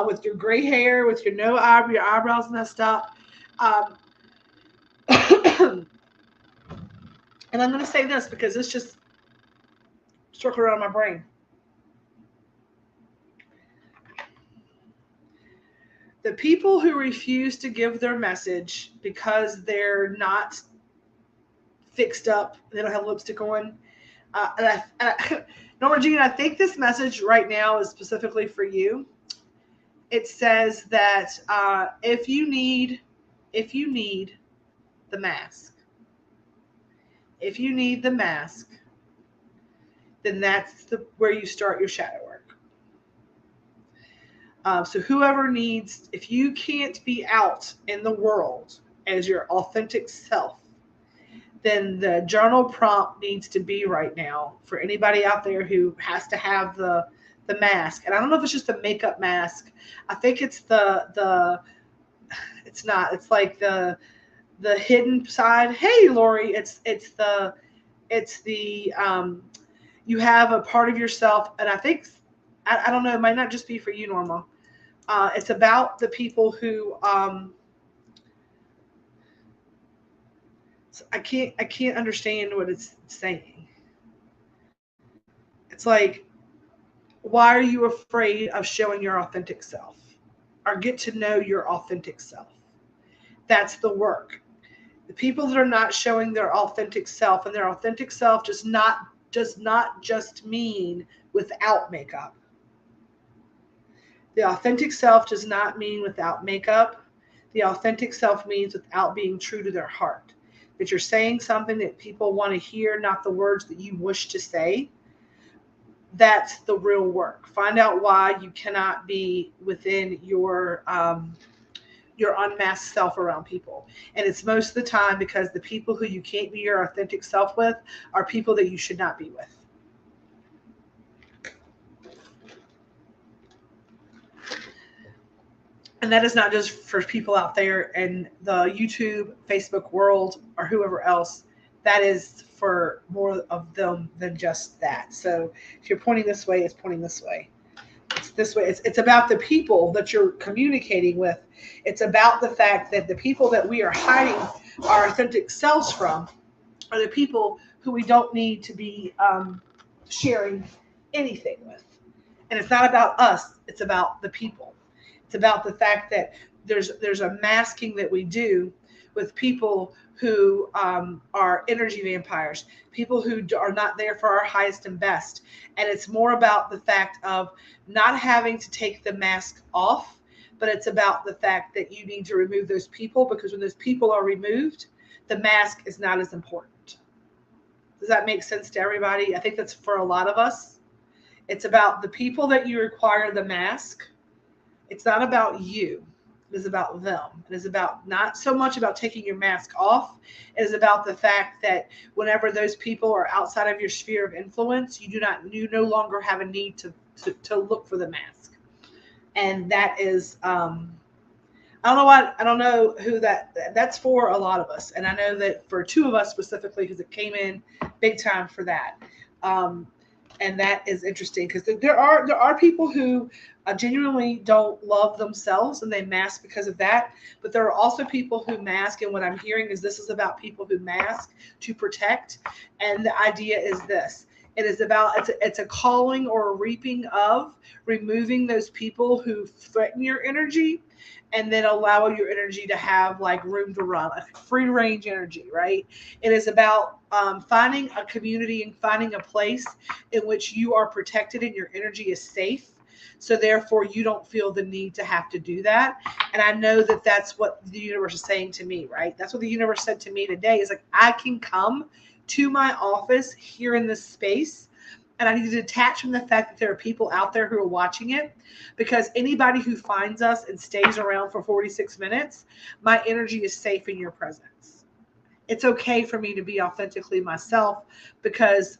with your gray hair, with your your eyebrows messed up. And I'm going to say this because it's just circled around my brain. The people who refuse to give their message because they're not fixed up, they don't have lipstick on. Norma Jean, I think this message right now is specifically for you. It says that if you need the mask, then that's where you start your shadow work. So whoever needs, if you can't be out in the world as your authentic self, then the journal prompt needs to be right now for anybody out there who has to have the mask. And I don't know if it's just a makeup mask. I think it's it's not. It's like the hidden side. Hey, Lori, it's the you have a part of yourself, and I think I don't know. It might not just be for you, Norma. It's about the people who I can't understand what it's saying. It's like, why are you afraid of showing your authentic self, or get to know your authentic self? That's the work. The people that are not showing their authentic self, and their authentic self does not just mean without makeup. The authentic self does not mean without makeup. The authentic self means without being true to their heart. That you're saying something that people want to hear, not the words that you wish to say. That's the real work. Find out why you cannot be within your unmasked self around people. And it's most of the time because the people who you can't be your authentic self with are people that you should not be with. And that is not just for people out there in the YouTube, Facebook world, or whoever else. That is for more of them than just that. So if you're pointing this way, it's pointing this way. It's this way. It's about the people that you're communicating with. It's about the fact that the people that we are hiding our authentic selves from are the people who we don't need to be sharing anything with. And it's not about us. It's about the people. It's about the fact that there's a masking that we do with people who are energy vampires, people who are not there for our highest and best. And it's more about the fact of not having to take the mask off, but it's about the fact that you need to remove those people, because when those people are removed, the mask is not as important. Does that make sense to everybody? I think that's for a lot of us. It's about the people that you require the mask. It's not about you. It is about them. It is about not so much about taking your mask off. It is about the fact that whenever those people are outside of your sphere of influence, you no longer have a need to look for the mask. And that is I don't know who that's for a lot of us. And I know that for two of us specifically, because it came in big time for that. Um, and that is interesting because there are people who genuinely don't love themselves and they mask because of that. But there are also people who mask, and what I'm hearing is this is about people who mask to protect. And the idea is this: it is about it's a calling or a reaping of removing those people who threaten your energy and then allow your energy to have like room to run, like free range energy, right? It is about finding a community and finding a place in which you are protected and your energy is safe. So therefore, you don't feel the need to have to do that. And I know that that's what the universe is saying to me, right? That's what the universe said to me today is like, I can come to my office here in this space and I need to detach from the fact that there are people out there who are watching it, because anybody who finds us and stays around for 46 minutes, my energy is safe in your presence. It's okay for me to be authentically myself because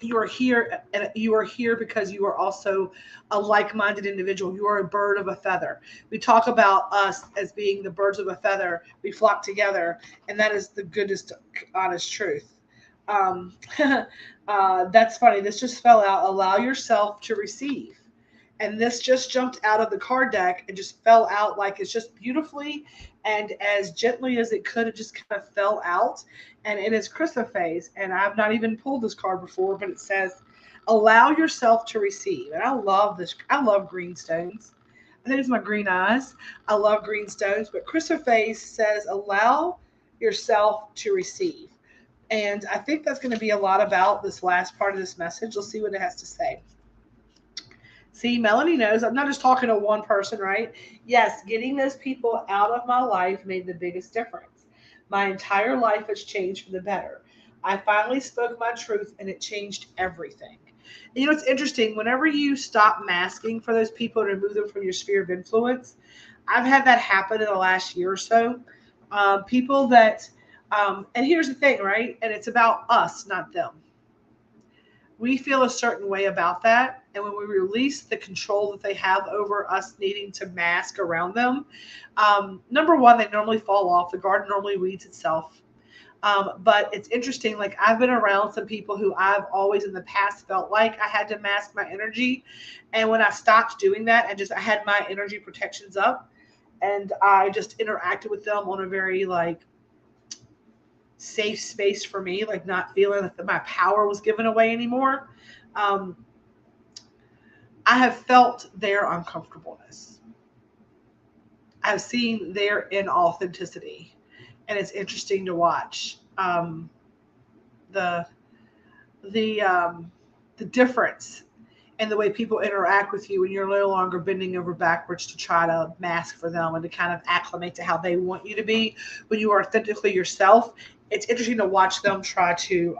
you are here, and you are here because you are also a like-minded individual. You are a bird of a feather. We talk about us as being the birds of a feather. We flock together, and that is the goodest, honest truth. Um, that's funny. This just fell out. Allow yourself to receive. And this just jumped out of the card deck and just fell out like it's just beautifully and as gently as it could. It just kind of fell out. And it is Chrysoprase. And I've not even pulled this card before, but it says, allow yourself to receive. And I love this. I love green stones. I think it's my green eyes. I love green stones. But Chrysoprase says, allow yourself to receive. And I think that's going to be a lot about this last part of this message. Let's see what it has to say. See, Melanie knows I'm not just talking to one person, right? Yes, getting those people out of my life made the biggest difference. My entire life has changed for the better. I finally spoke my truth and it changed everything. And you know, it's interesting. Whenever you stop masking for those people and remove them from your sphere of influence, I've had that happen in the last year or so. People that, and here's the thing, right? And it's about us, not them. We feel a certain way about that. And when we release the control that they have over us needing to mask around them, number one, they normally fall off. The garden normally weeds itself. But it's interesting. Like I've been around some people who I've always in the past felt like I had to mask my energy. And when I stopped doing that and I had my energy protections up and I just interacted with them on a very like safe space for me, like not feeling that my power was given away anymore. I have felt their uncomfortableness. I've seen their inauthenticity, and it's interesting to watch the the difference in the way people interact with you when you're no longer bending over backwards to try to mask for them and to kind of acclimate to how they want you to be when you are authentically yourself. It's interesting to watch them try to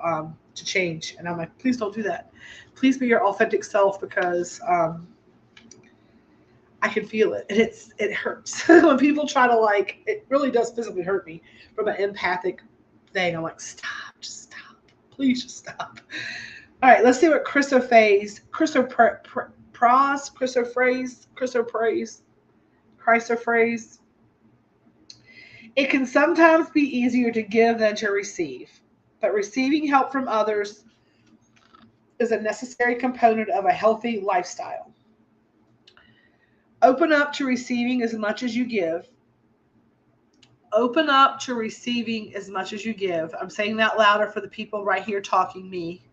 change, and I'm like, please don't do that. Please be your authentic self because I can feel it, and it hurts when people try to like. It really does physically hurt me from an empathic thing. I'm like, stop, just stop, please, just stop. All right, let's see what Chrysoprase, It can sometimes be easier to give than to receive, but receiving help from others is a necessary component of a healthy lifestyle. Open up to receiving as much as you give. Open up to receiving as much as you give. I'm saying that louder for the people right here talking me.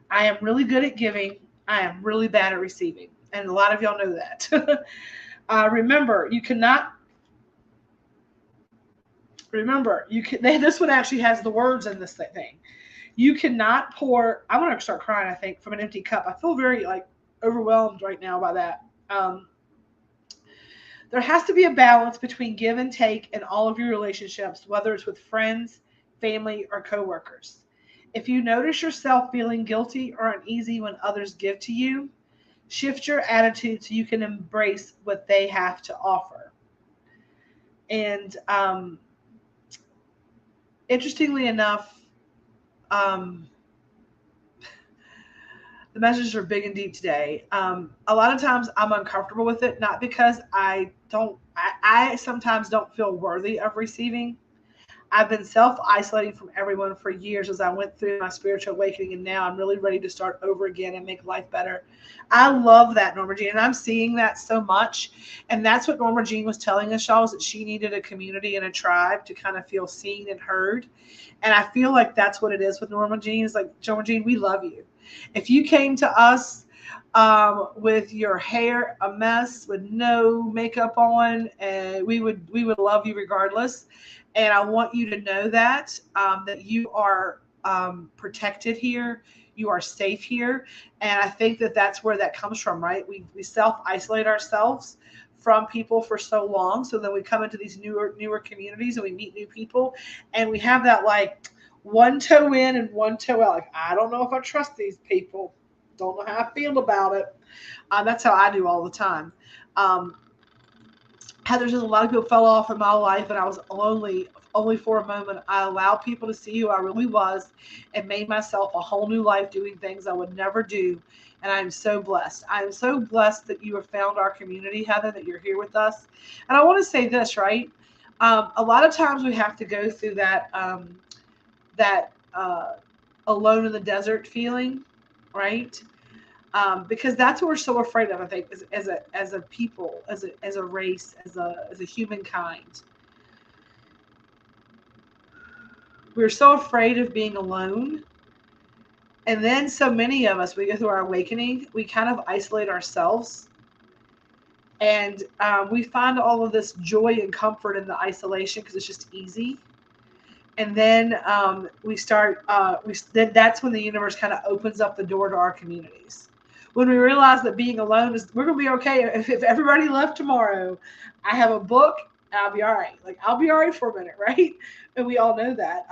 I am really good at giving. I am really bad at receiving. And a lot of y'all know that. Remember, you cannot. Remember, you can. This one actually has the words in this thing. You cannot pour. I want to start crying, I think, from an empty cup. I feel very like overwhelmed right now by that. There has to be a balance between give and take in all of your relationships, whether it's with friends, family, or coworkers. If you notice yourself feeling guilty or uneasy when others give to you, Shift your attitude so you can embrace what they have to offer. And interestingly enough, um, the messages are big and deep today. A lot of times I'm uncomfortable with it, not because I sometimes don't feel worthy of receiving. I've been self isolating from everyone for years as I went through my spiritual awakening, and now I'm really ready to start over again and make life better. I love that, Norma Jean, and I'm seeing that so much. And that's what Norma Jean was telling us, y'all, is that she needed a community and a tribe to kind of feel seen and heard. And I feel like that's what it is with Norma Jean. Is like, Norma Jean, we love you. If you came to us with your hair a mess, with no makeup on, we would love you regardless. And I want you to know that you are protected here, you are safe here, and I think that that's where that comes from, right? We self isolate ourselves from people for so long, so then we come into these newer communities and we meet new people, and we have that like one toe in and one toe out. Like, I don't know if I trust these people. Don't know how I feel about it. That's how I do all the time. Um, Heather says a lot of people fell off in my life and I was lonely. Only for a moment, I allowed people to see who I really was and made myself a whole new life doing things I would never do. And I am so blessed. I am so blessed that you have found our community, Heather, that you're here with us. And I want to say this, right? A lot of times we have to go through that alone in the desert feeling, right? Because that's what we're so afraid of. I think as a people, as a race, as a humankind, we're so afraid of being alone. And then so many of us, we go through our awakening, we kind of isolate ourselves, and we find all of this joy and comfort in the isolation because it's just easy. And then we start. That's when the universe kind of opens up the door to our communities. When we realize that being alone is, we're gonna be okay. If everybody left tomorrow, I have a book. I'll be all right. Like, I'll be all right for a minute, right? And we all know that.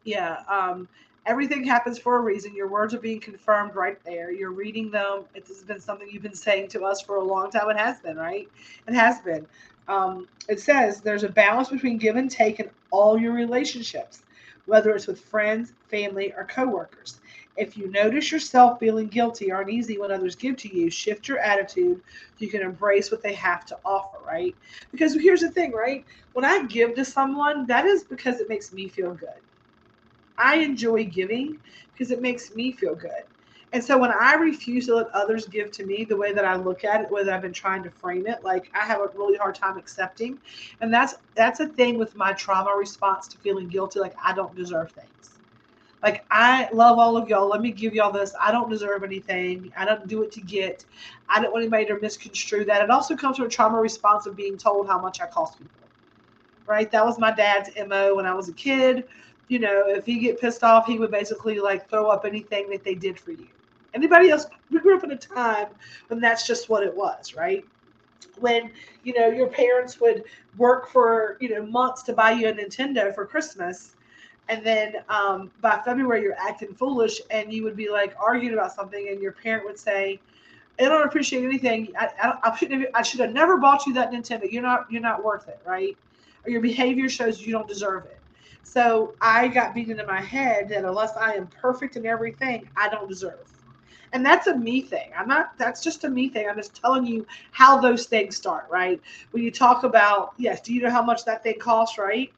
Yeah. Everything happens for a reason. Your words are being confirmed right there. You're reading them. It has been something you've been saying to us for a long time. It has been, right? It has been. It says there's a balance between give and take in all your relationships, whether it's with friends, family, or coworkers. If you notice yourself feeling guilty or uneasy when others give to you, shift your attitude so you can embrace what they have to offer, right? Because here's the thing, right? When I give to someone, that is because it makes me feel good. I enjoy giving because it makes me feel good. And so when I refuse to let others give to me, the way that I look at it, whether I've been trying to frame it, like, I have a really hard time accepting. And that's a thing with my trauma response to feeling guilty, like I don't deserve things. Like, I love all of y'all. Let me give y'all this. I don't deserve anything. I don't do it to get. I don't want anybody to misconstrue that. It also comes from a trauma response of being told how much I cost people, right? That was my dad's MO when I was a kid. If he get pissed off, he would basically like throw up anything that they did for you. Anybody else? We grew up in a time when that's just what it was, right? When your parents would work for months to buy you a Nintendo for Christmas, and then by February you're acting foolish, and you would be like arguing about something, and your parent would say, "I don't appreciate anything. I should have never bought you that Nintendo. You're not worth it, right? Or your behavior shows you don't deserve it." So I got beaten into my head that unless I am perfect in everything, I don't deserve. And that's a me thing. That's just a me thing. I'm just telling you how those things start, right? When you talk about, yes, do you know how much that thing costs, right?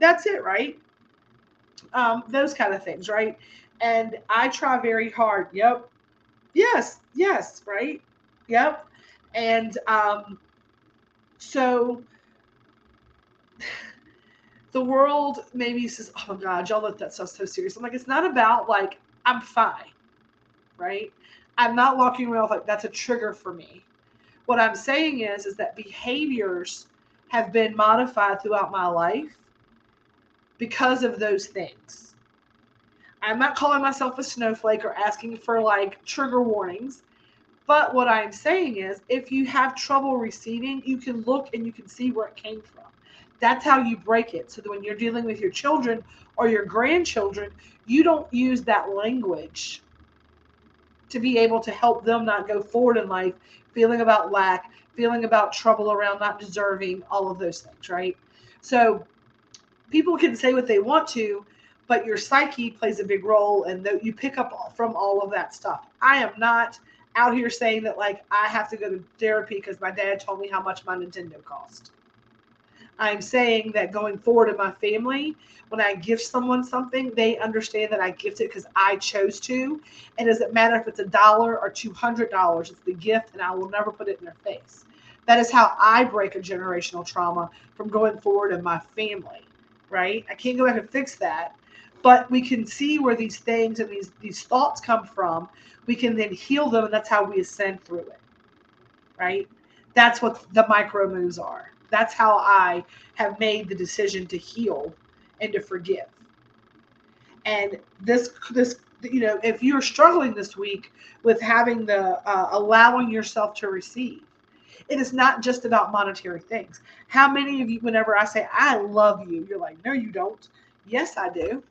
That's it, right? Those kind of things, right? And I try very hard. Yep. Yes, right? Yep. And so the world maybe says, "Oh my God, y'all let that stuff so serious." I'm like, it's not about like I'm fine, right? I'm not walking around like that's a trigger for me. What I'm saying is that behaviors have been modified throughout my life because of those things. I'm not calling myself a snowflake or asking for like trigger warnings. But what I'm saying is, if you have trouble receiving, you can look and you can see where it came from. That's how you break it. So that when you're dealing with your children or your grandchildren, you don't use that language to be able to help them not go forward in life feeling about lack, feeling about trouble around not deserving, all of those things, right? So people can say what they want to, but your psyche plays a big role, and you pick up from all of that stuff. I am not out here saying that like I have to go to therapy because my dad told me how much my Nintendo cost. I'm saying that going forward in my family, when I gift someone something, they understand that I gift it because I chose to. And it doesn't matter if it's $1 or $200, it's the gift, and I will never put it in their face. That is how I break a generational trauma from going forward in my family, right? I can't go back and fix that, but we can see where these things and these thoughts come from. We can then heal them, and that's how we ascend through it, right? That's what the micro moves are. That's how I have made the decision to heal and to forgive. And this, if you're struggling this week with having the allowing yourself to receive, it is not just about monetary things. How many of you, whenever I say I love you, you're like, no, you don't. Yes, I do.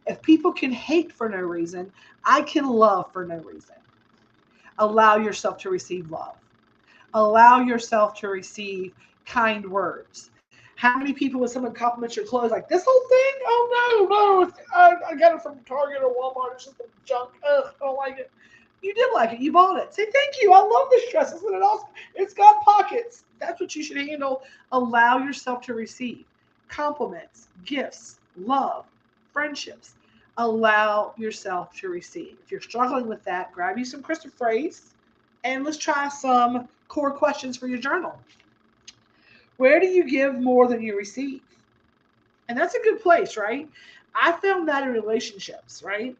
If people can hate for no reason, I can love for no reason. Allow yourself to receive love. Allow yourself to receive kind words. How many people, when someone compliments your clothes, like this whole thing? Oh no, I got it from Target or Walmart. It's just some junk. Ugh, I don't like it. You did like it. You bought it. Say thank you. I love this dress. Isn't it awesome? It's got pockets. That's what you should handle. Allow yourself to receive compliments, gifts, love, friendships. Allow yourself to receive. If you're struggling with that, grab you some crystal phrase and let's try some core questions for your journal. Where do you give more than you receive? And that's a good place, right? I found that in relationships, right?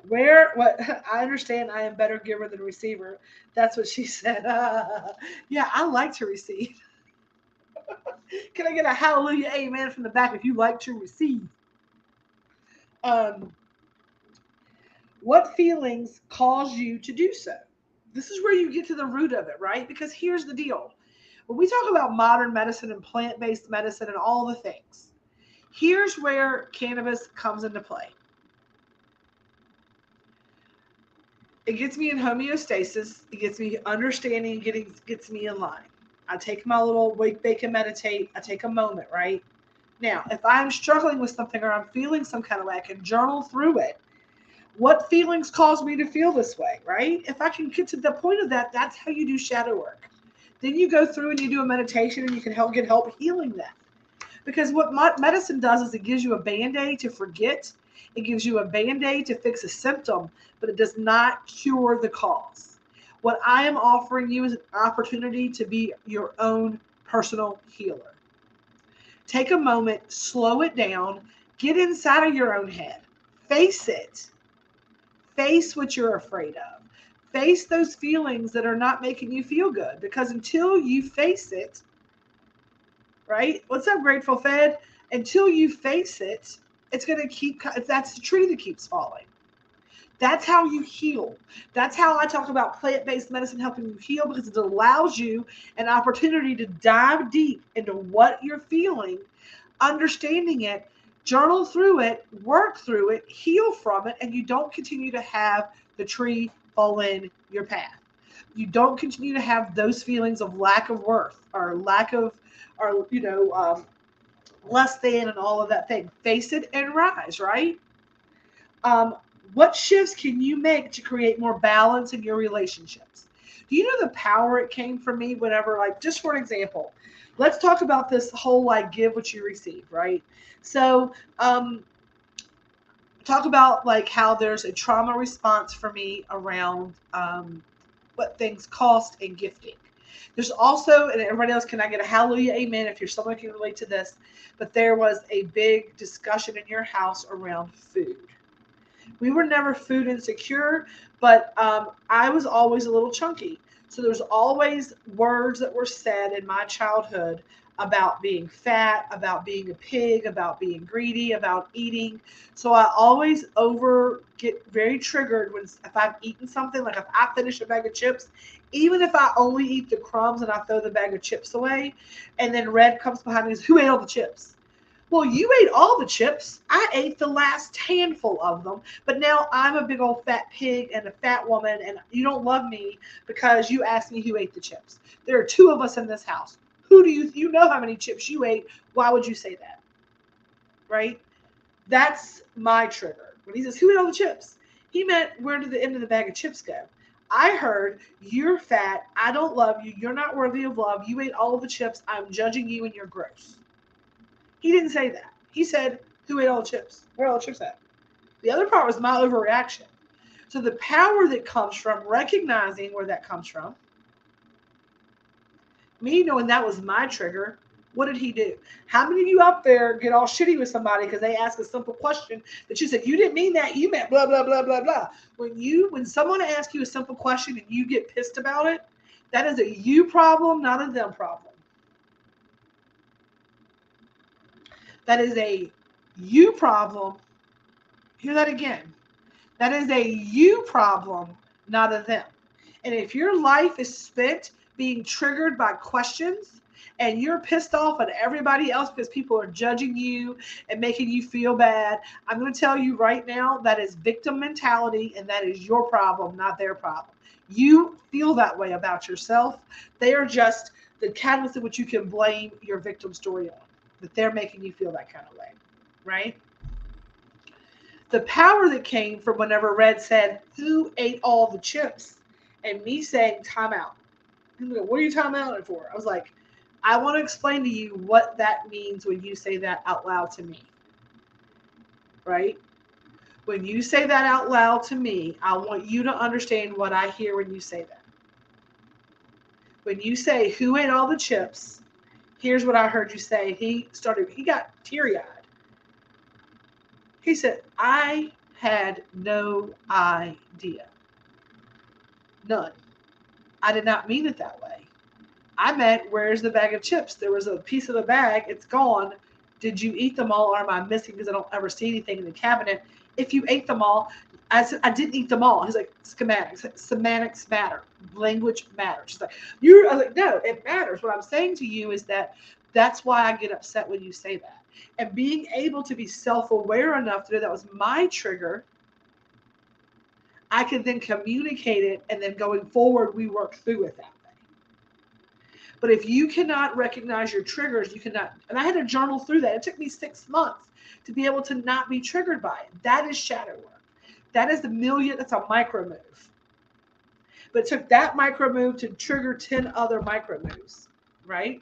What I understand, I am better giver than receiver. That's what she said. Yeah, I like to receive. Can I get a hallelujah, amen from the back if you like to receive? Um, what feelings cause you to do so? This is where you get to the root of it, right? Because here's the deal. When we talk about modern medicine and plant-based medicine and all the things, here's where cannabis comes into play. It gets me in homeostasis. It gets me understanding, gets me in line. I take my little wake, bake, and meditate. I take a moment, right? Now, if I'm struggling with something or I'm feeling some kind of way, I can journal through it. What feelings cause me to feel this way, right? If I can get to the point of that, that's how you do shadow work. Then you go through and you do a meditation and you can get help healing that. Because what medicine does is it gives you a Band-Aid to forget. It gives you a Band-Aid to fix a symptom, but it does not cure the cause. What I am offering you is an opportunity to be your own personal healer. Take a moment, slow it down, get inside of your own head, face it. Face what you're afraid of. Face those feelings that are not making you feel good, because until you face it, right? What's up, Grateful Fed? Until you face it, it's going to keep, that's the tree that keeps falling. That's how you heal. That's how I talk about plant-based medicine helping you heal, because it allows you an opportunity to dive deep into what you're feeling, understanding it, journal through it, work through it, heal from it, and you don't continue to have the tree fall in your path. You don't continue to have those feelings of lack of worth or lack of, or less than, and all of that thing. Face it and rise, right? What shifts can you make to create more balance in your relationships? Do you know the power it came from me whenever, like, just for an example, let's talk about this whole like give what you receive, right? So talk about like how there's a trauma response for me around what things cost and gifting. There's also, and everybody else, can I get a hallelujah, amen, if you're someone who can relate to this, but there was a big discussion in your house around food. We were never food insecure, but I was always a little chunky. So there's always words that were said in my childhood about being fat, about being a pig, about being greedy, about eating. So I always get very triggered if I've eaten something, like if I finish a bag of chips, even if I only eat the crumbs and I throw the bag of chips away, and then Red comes behind me and says, who ate all the chips? Well, you ate all the chips. I ate the last handful of them, but now I'm a big old fat pig and a fat woman, and you don't love me because you asked me who ate the chips. There are two of us in this house. Who do you know how many chips you ate? Why would you say that? Right? That's my trigger. When he says, who ate all the chips? He meant, where did the end of the bag of chips go? I heard, you're fat. I don't love you. You're not worthy of love. You ate all of the chips. I'm judging you and you're gross. He didn't say that. He said, who ate all the chips? Where are all the chips at? The other part was my overreaction. So the power that comes from recognizing where that comes from, me knowing that was my trigger, what did he do? How many of you out there get all shitty with somebody because they ask a simple question that you said, you didn't mean that, you meant blah, blah, blah, blah, blah. When someone asks you a simple question and you get pissed about it, that is a you problem, not a them problem. That is a you problem. Hear that again. That is a you problem, not a them. And if your life is spent being triggered by questions and you're pissed off at everybody else because people are judging you and making you feel bad, I'm going to tell you right now, that is victim mentality, and that is your problem, not their problem. You feel that way about yourself. They are just the catalyst in which you can blame your victim story on, that they're making you feel that kind of way, right? The power that came from whenever Red said, who ate all the chips? And me saying, time out. What are you time out for? I was like, I want to explain to you what that means when you say that out loud to me. Right? When you say that out loud to me, I want you to understand what I hear when you say that. When you say, who ate all the chips? Here's what I heard you say. He got teary-eyed. He said, I had no idea. None. I did not mean it that way. I meant, where's the bag of chips? There was a piece of the bag. It's gone. Did you eat them all, or am I missing because I don't ever see anything in the cabinet? If you ate them all, I said, I didn't eat them all. He's like, schematics. Semantics matter. Language matters. She's like, I was like, no, it matters. What I'm saying to you is that's why I get upset when you say that. And being able to be self-aware enough to know that was my trigger, I can then communicate it, and then going forward, we work through it that way. But if you cannot recognize your triggers, you cannot, and I had to journal through that. It took me 6 months to be able to not be triggered by it. That is shadow work. That is that's a micro move. But it took that micro move to trigger 10 other micro moves, right?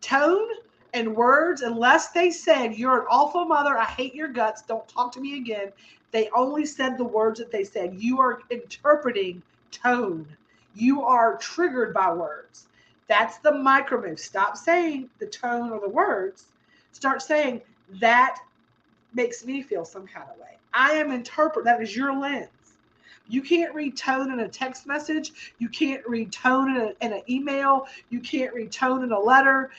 Tone and words, unless they said, you're an awful mother, I hate your guts, don't talk to me again. They only said the words that they said. You are interpreting tone. You are triggered by words. That's the micro move. Stop saying the tone or the words. Start saying, that makes me feel some kind of way. I am interpreting. That is your lens. You can't read tone in a text message. You can't read tone in an email. You can't read tone in a letter.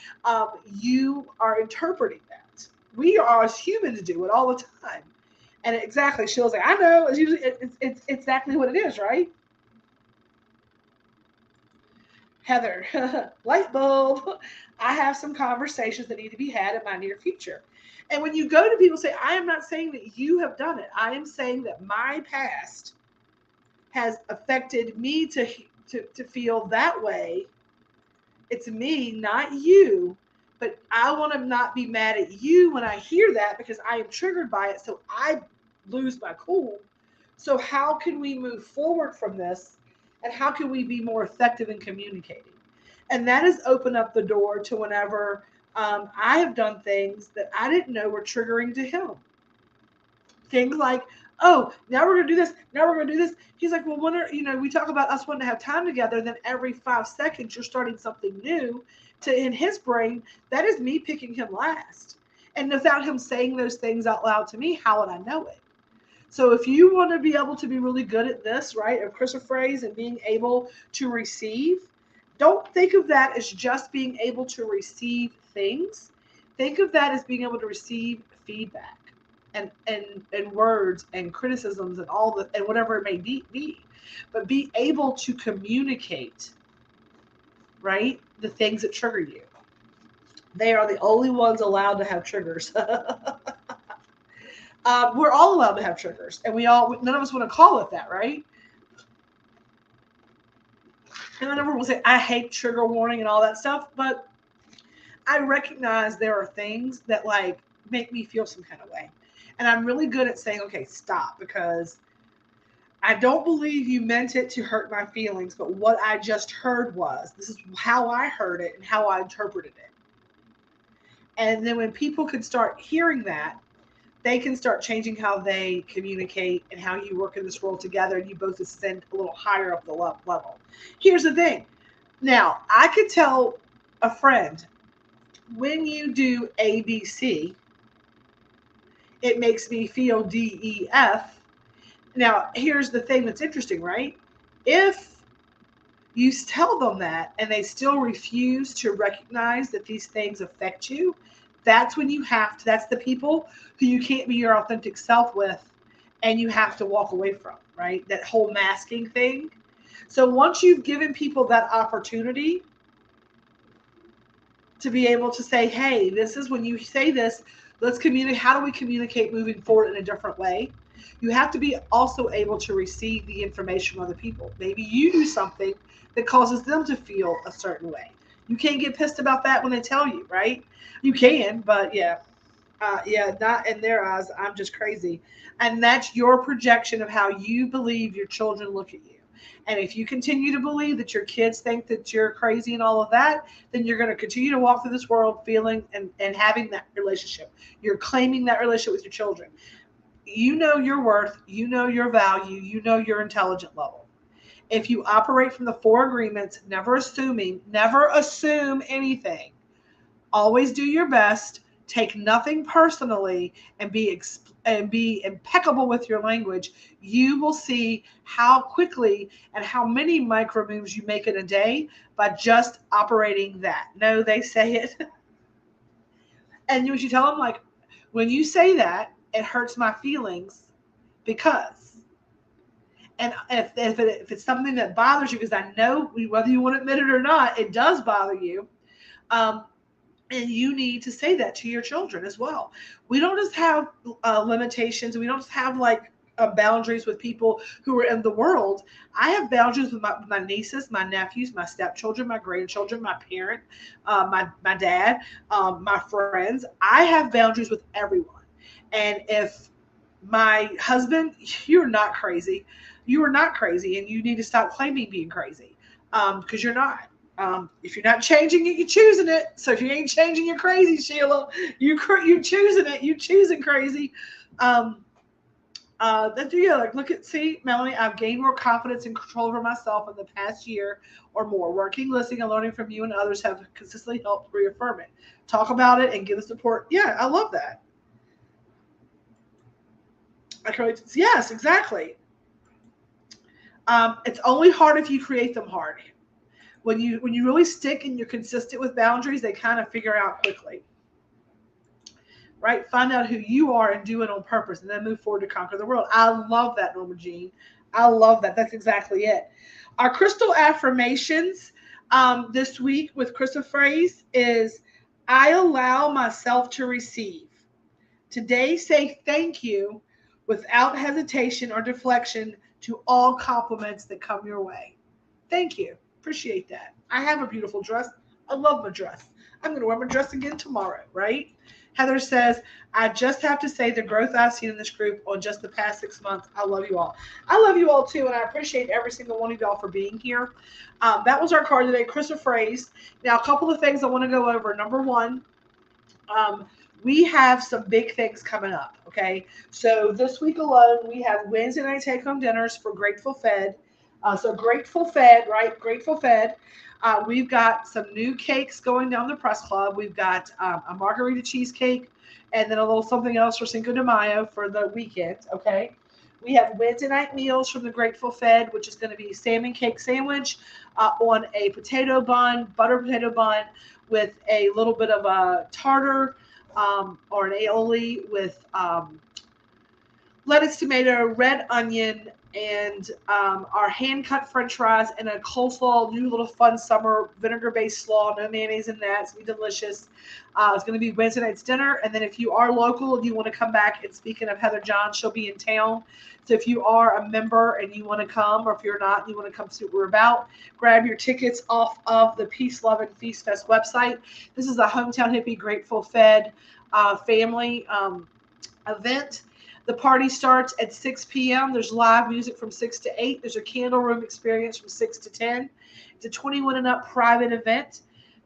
You are interpreting that. We are, as humans, do it all the time. And exactly, Sheila's like, I know. It's usually it's exactly what it is, right? Heather, light bulb. I have some conversations that need to be had in my near future. And when you go to people, say, I am not saying that you have done it. I am saying that my past has affected me to feel that way. It's me, not you. But I want to not be mad at you when I hear that, because I am triggered by it. So I lose my cool. So how can we move forward from this? And how can we be more effective in communicating? And that has opened up the door to whenever I have done things that I didn't know were triggering to him. Things like, oh, now we're going to do this. Now we're going to do this. He's like, well, we talk about us wanting to have time together. Then every 5 seconds, you're starting something new. In his brain, that is me picking him last. And without him saying those things out loud to me, how would I know it? So if you want to be able to be really good at this, right, of chrysoprase and being able to receive, don't think of that as just being able to receive things. Think of that as being able to receive feedback and words and criticisms and and whatever it may be. But be able to communicate, right, the things that trigger you. They are the only ones allowed to have triggers. We're all allowed to have triggers, and none of us want to call it that, right? And I never will say I hate trigger warning and all that stuff, but I recognize there are things that like make me feel some kind of way. And I'm really good at saying, okay, stop, because I don't believe you meant it to hurt my feelings, but what I just heard was this is how I heard it and how I interpreted it. And then when people can start hearing that, they can start changing how they communicate and how you work in this world together, and you both ascend a little higher up the level. Here's the thing. Now, I could tell a friend, when you do ABC, it makes me feel DEF. Now, here's the thing that's interesting, right? If you tell them that and they still refuse to recognize that these things affect you, that's when you have to, that's the people who you can't be your authentic self with and you have to walk away from, right? That whole masking thing. So once you've given people that opportunity to be able to say, hey, this is when you say this, let's communicate. How do we communicate moving forward in a different way? You have to be also able to receive the information from other people. Maybe you do something that causes them to feel a certain way. You can't get pissed about that when they tell you, right? You can, but yeah, not in their eyes. I'm just crazy. And that's your projection of how you believe your children look at you. And if you continue to believe that your kids think that you're crazy and all of that, then you're going to continue to walk through this world feeling and having that relationship. You're claiming that relationship with your children. You know your worth, you know your value, you know your intelligent level. If you operate from the four agreements, never assume anything. Always do your best, take nothing personally, and be impeccable with your language. You will see how quickly and how many micro moves you make in a day by just operating that. No, they say it. And you tell them, like, when you say that, it hurts my feelings because. And if it's something that bothers you, because I know whether you want to admit it or not, it does bother you. And you need to say that to your children as well. We don't just have limitations. We don't just have like boundaries with people who are in the world. I have boundaries with my nieces, my nephews, my stepchildren, my grandchildren, my parent, my dad, my friends. I have boundaries with everyone. And if my husband, you're not crazy. You are not crazy, and you need to stop claiming being crazy because you're not. If you're not changing it, you're choosing it. So if you ain't changing, you're crazy, Sheila. You choosing it. You choosing crazy. Yeah, like see, Melanie, I've gained more confidence and control over myself in the past year or more. Working, listening, and learning from you and others have consistently helped reaffirm it. Talk about it and give the support. Yeah, I love that. Yes, exactly. It's only hard if you create them hard. When you really stick and you're consistent with boundaries, they kind of figure out quickly. Right? Find out who you are and do it on purpose, and then move forward to conquer the world. I love that, Norma Jean. I love that. That's exactly it. Our crystal affirmations this week with Crystal Phrase is, I allow myself to receive. Today, say thank you without hesitation or deflection to all compliments that come your way. Thank you. Appreciate that. I have a beautiful dress. I love my dress. I'm going to wear my dress again tomorrow, right? Heather says, I just have to say the growth I've seen in this group on just the past 6 months. I love you all. I love you all too, and I appreciate every single one of y'all for being here. That was our card today, Crystal Phrase. Now, a couple of things I want to go over. Number one, we have some big things coming up, okay? So this week alone, we have Wednesday night take-home dinners for Grateful Fed. So Grateful Fed, right? Grateful Fed. We've got some new cakes going down the press club. We've got a margarita cheesecake and then a little something else for Cinco de Mayo for the weekend, okay? We have Wednesday night meals from the Grateful Fed, which is going to be salmon cake sandwich on a potato bun, butter potato bun with a little bit of a tartar or an aioli with a lettuce, tomato, red onion, and our hand-cut French fries and a coleslaw, new little fun summer vinegar-based slaw, no mayonnaise in that. It's going to be delicious. It's going to be Wednesday night's dinner. And then if you are local and you want to come back, and speaking of Heather John, she'll be in town. So if you are a member and you want to come, or if you're not, you want to come see what we're about, grab your tickets off of the Peace, Love, and Feast Fest website. This is a Hometown Hippie Grateful Fed family event. The party starts at 6 p.m. There's live music from 6 to 8. There's a candle room experience from 6 to 10. It's a 21 and up private event.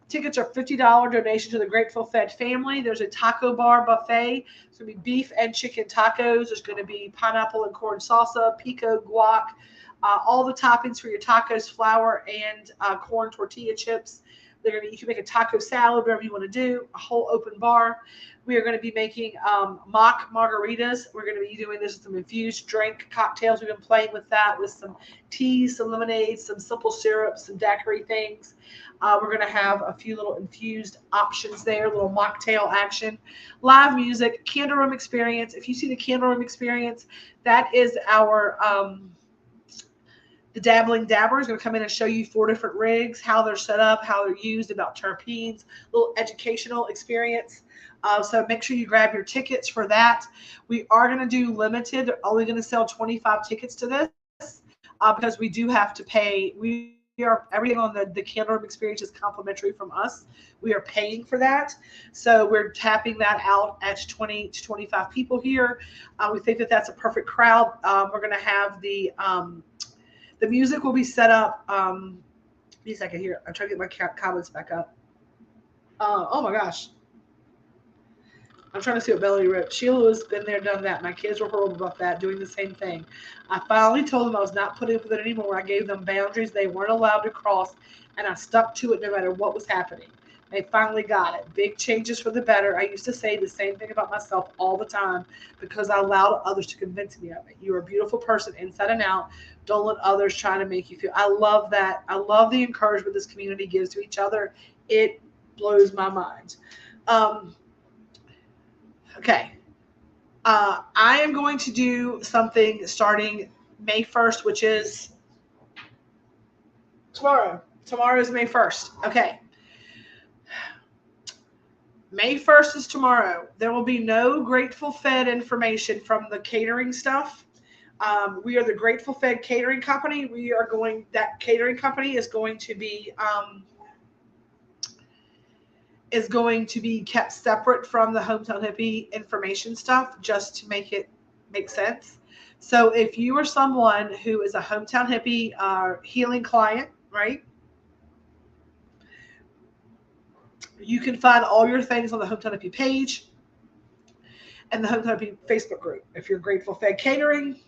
Tickets are $50 donation to the Grateful Fed family. There's a taco bar buffet. It's going to be beef and chicken tacos. There's going to be pineapple and corn salsa, pico, guac, all the toppings for your tacos, flour, and corn tortilla chips. You can make a taco salad, whatever you want to do, a whole open bar. We are going to be making mock margaritas. We're going to be doing this with some infused drink cocktails. We've been playing with that with some teas, some lemonades, some simple syrups, some daiquiri things. We're going to have a few little infused options there, little mocktail action. Live music, candle room experience. If you see the candle room experience, that is our the Dabbling Dabber is going to come in and show you 4 different rigs, how they're set up, how they're used, about terpenes, little educational experience. So make sure you grab your tickets for that. We are going to do limited. They're only going to sell 25 tickets to this because we do have to pay. We are everything on the candle room experience is complimentary from us. We are paying for that. So we're tapping that out at 20 to 25 people here. We think that that's a perfect crowd. We're going to have the music will be set up. Give me a second here. I'm trying to get my comments back up. Oh my gosh. I'm trying to see what Melody wrote. Sheila has been there, done that. My kids were horrible about that, doing the same thing. I finally told them I was not putting up with it anymore. I gave them boundaries they weren't allowed to cross, and I stuck to it no matter what was happening. They finally got it. Big changes for the better. I used to say the same thing about myself all the time because I allowed others to convince me of it. You're a beautiful person inside and out. Don't let others try to make you feel. I love that. I love the encouragement this community gives to each other. It blows my mind. Okay. I am going to do something starting May 1st, which is tomorrow. Tomorrow is May 1st. Okay. May 1st is tomorrow. There will be no Grateful Fed information from the catering stuff. We are the Grateful Fed Catering Company. That catering company is going to be kept separate from the Hometown Hippie information stuff just to make it make sense. So if you are someone who is a Hometown Hippie healing client, right? You can find all your things on the Hometown Hippie page and the Hometown Hippie Facebook group. If you're Grateful Fed Catering,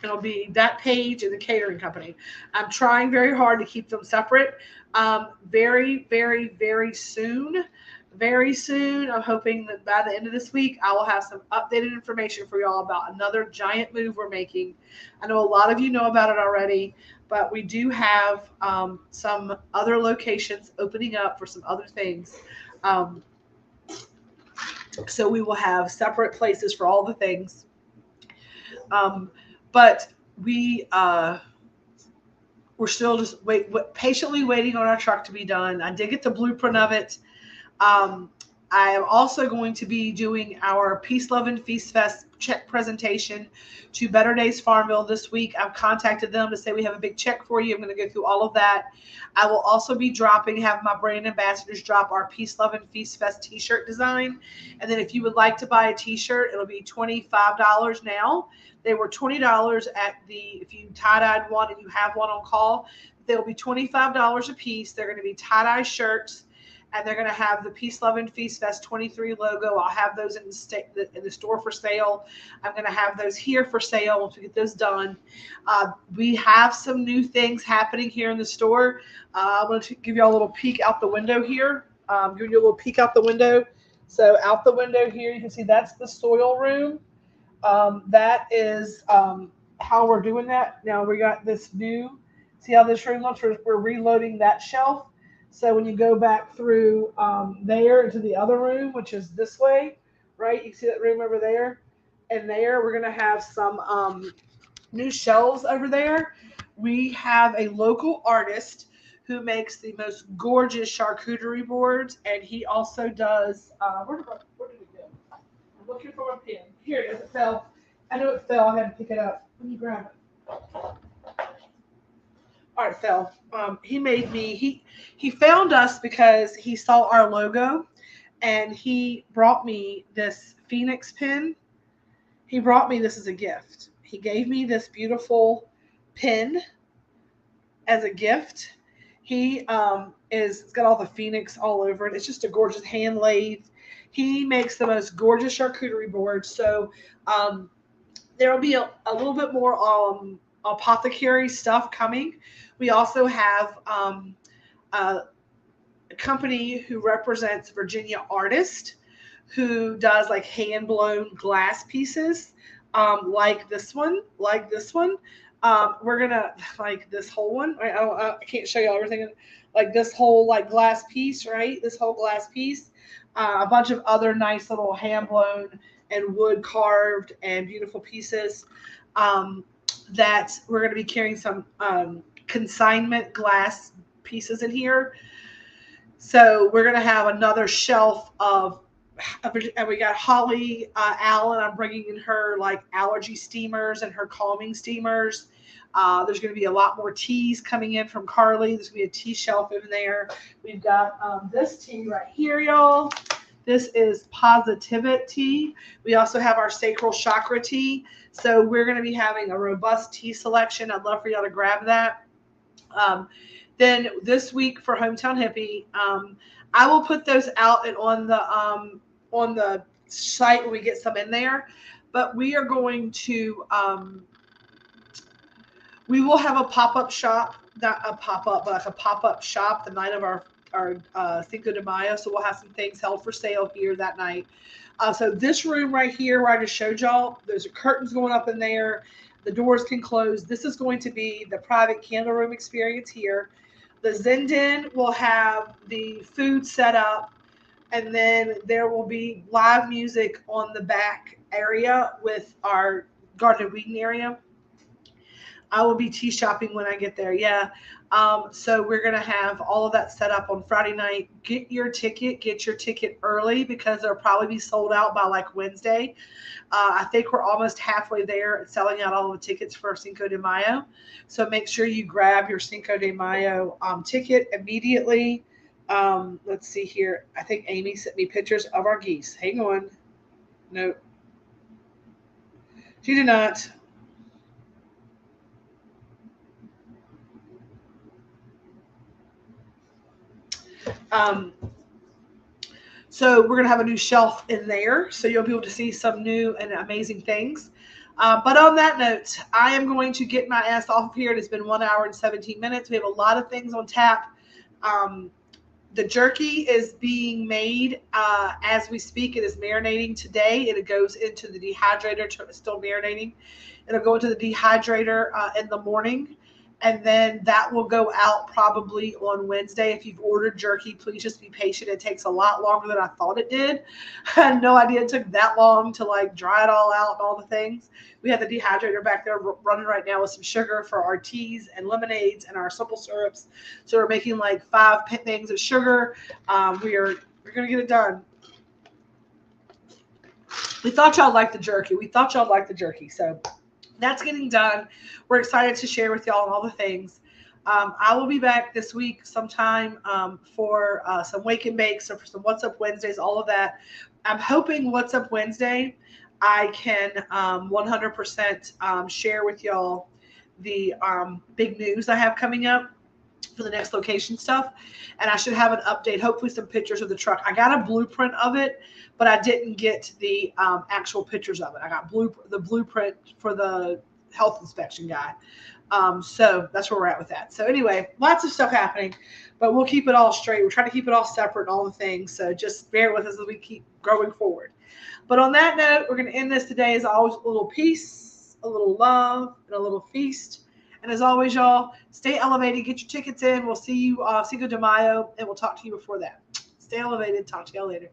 it'll be that page and the catering company. I'm trying very hard to keep them separate. Very, very, very soon, I'm hoping that by the end of this week, I will have some updated information for y'all about another giant move we're making. I know a lot of you know about it already, but we do have some other locations opening up for some other things. So we will have separate places for all the things. But we're still just patiently waiting on our truck to be done. I did get the blueprint of it. I am also going to be doing our Peace, Love, and Feast Fest check presentation to Better Days Farmville this week. I've contacted them to say we have a big check for you. I'm going to go through all of that. I will also be have my brand ambassadors drop our Peace, Love, and Feast Fest t-shirt design. And then if you would like to buy a t-shirt, it'll be $25 now. They were $20 if you tie-dyed one and you have one on call. They'll be $25 a piece. They're going to be tie-dye shirts. And they're going to have the Peace, Love, and Feast Fest 23 logo. I'll have those in the store for sale. I'm going to have those here for sale once we get those done. We have some new things happening here in the store. I'm going to give you a little peek out the window here. Give you a little peek out the window. So out the window here, you can see that's the soil room. That is how we're doing that. Now we got this new, see how this room looks? We're reloading that shelf. So when you go back through there into the other room, which is this way, right? You see that room over there? in there. We're going to have some new shelves over there. We have a local artist who makes the most gorgeous charcuterie boards, and he also does. Where did it go? I'm looking for my pen. Here it is. It fell. I know it fell. I had to pick it up. Let me grab it. All right, Phil. He made me. He found us because he saw our logo, and he brought me this Phoenix pin. He brought me this as a gift. He gave me this beautiful pin as a gift. He is it's got all the Phoenix all over it. It's just a gorgeous hand laid. He makes the most gorgeous charcuterie board. So there will be a little bit more apothecary stuff coming. We also have a company who represents Virginia Artist, who does like hand blown glass pieces, like this one. We're gonna like this whole one. I can't show you everything. Like this whole like glass piece, right? This whole glass piece. A bunch of other nice little hand blown and wood carved and beautiful pieces. That we're going to be carrying some consignment glass pieces in here. So we're going to have another shelf of, and we got Holly Allen. I'm bringing in her like allergy steamers and her calming steamers. There's going to be a lot more teas coming in from Carly. There's going to be a tea shelf in there. We've got this tea right here, y'all. This is Positivity. We also have our Sacral Chakra tea. So we're going to be having a robust tea selection. I'd love for y'all to grab that. Then this week for Hometown Hippie, I will put those out and on the site when we get some in there. But we are going to we will have a pop-up shop, not a pop-up, but like a pop-up shop the night of our Cinco de Mayo. So we'll have some things held for sale here that night. So this room right here where I just showed y'all, there's curtains going up in there. The doors can close. This is going to be the private candle room experience here. The Zen Den will have the food set up, and then there will be live music on the back area with our Garden of Eden area. I will be tea shopping when I get there. Yeah. So we're going to have all of that set up on Friday night. Get your ticket early because they'll probably be sold out by like Wednesday. I think we're almost halfway there at selling out all the tickets for Cinco de Mayo. So make sure you grab your Cinco de Mayo ticket immediately. Let's see here. I think Amy sent me pictures of our geese. Hang on. No. She did not. So we're going to have a new shelf in there. So you'll be able to see some new and amazing things. But on that note, I am going to get my ass off of here. It has been 1 hour and 17 minutes. We have a lot of things on tap. The jerky is being made as we speak. It is marinating today. It goes into the dehydrator, still marinating. It'll go into the dehydrator in the morning. And then that will go out probably on Wednesday. If you've ordered jerky, please just be patient. It takes a lot longer than I thought it did. I had no idea it took that long to like dry it all out and all the things. We have the dehydrator back there running right now with some sugar for our teas and lemonades and our simple syrups. So we're making like 5 things of sugar. We're going to get it done. We thought y'all liked the jerky. So that's getting done. We're excited to share with y'all all the things. I will be back this week sometime for some Wake and Bakes or for some What's Up Wednesdays, all of that. I'm hoping What's Up Wednesday, I can 100% share with y'all the big news I have coming up for the next location stuff. And I should have an update, hopefully some pictures of the truck. I got a blueprint of it, but I didn't get the actual pictures of it. I got the blueprint for the health inspection guy. So that's where we're at with that. So anyway, lots of stuff happening, but we'll keep it all straight. We're trying to keep it all separate and all the things. So just bear with us as we keep going forward. But on that note, we're going to end this today. As always, a little peace, a little love, and a little feast. And as always, y'all, stay elevated. Get your tickets in. We'll see you Cinco de Mayo, and we'll talk to you before that. Stay elevated. Talk to y'all later.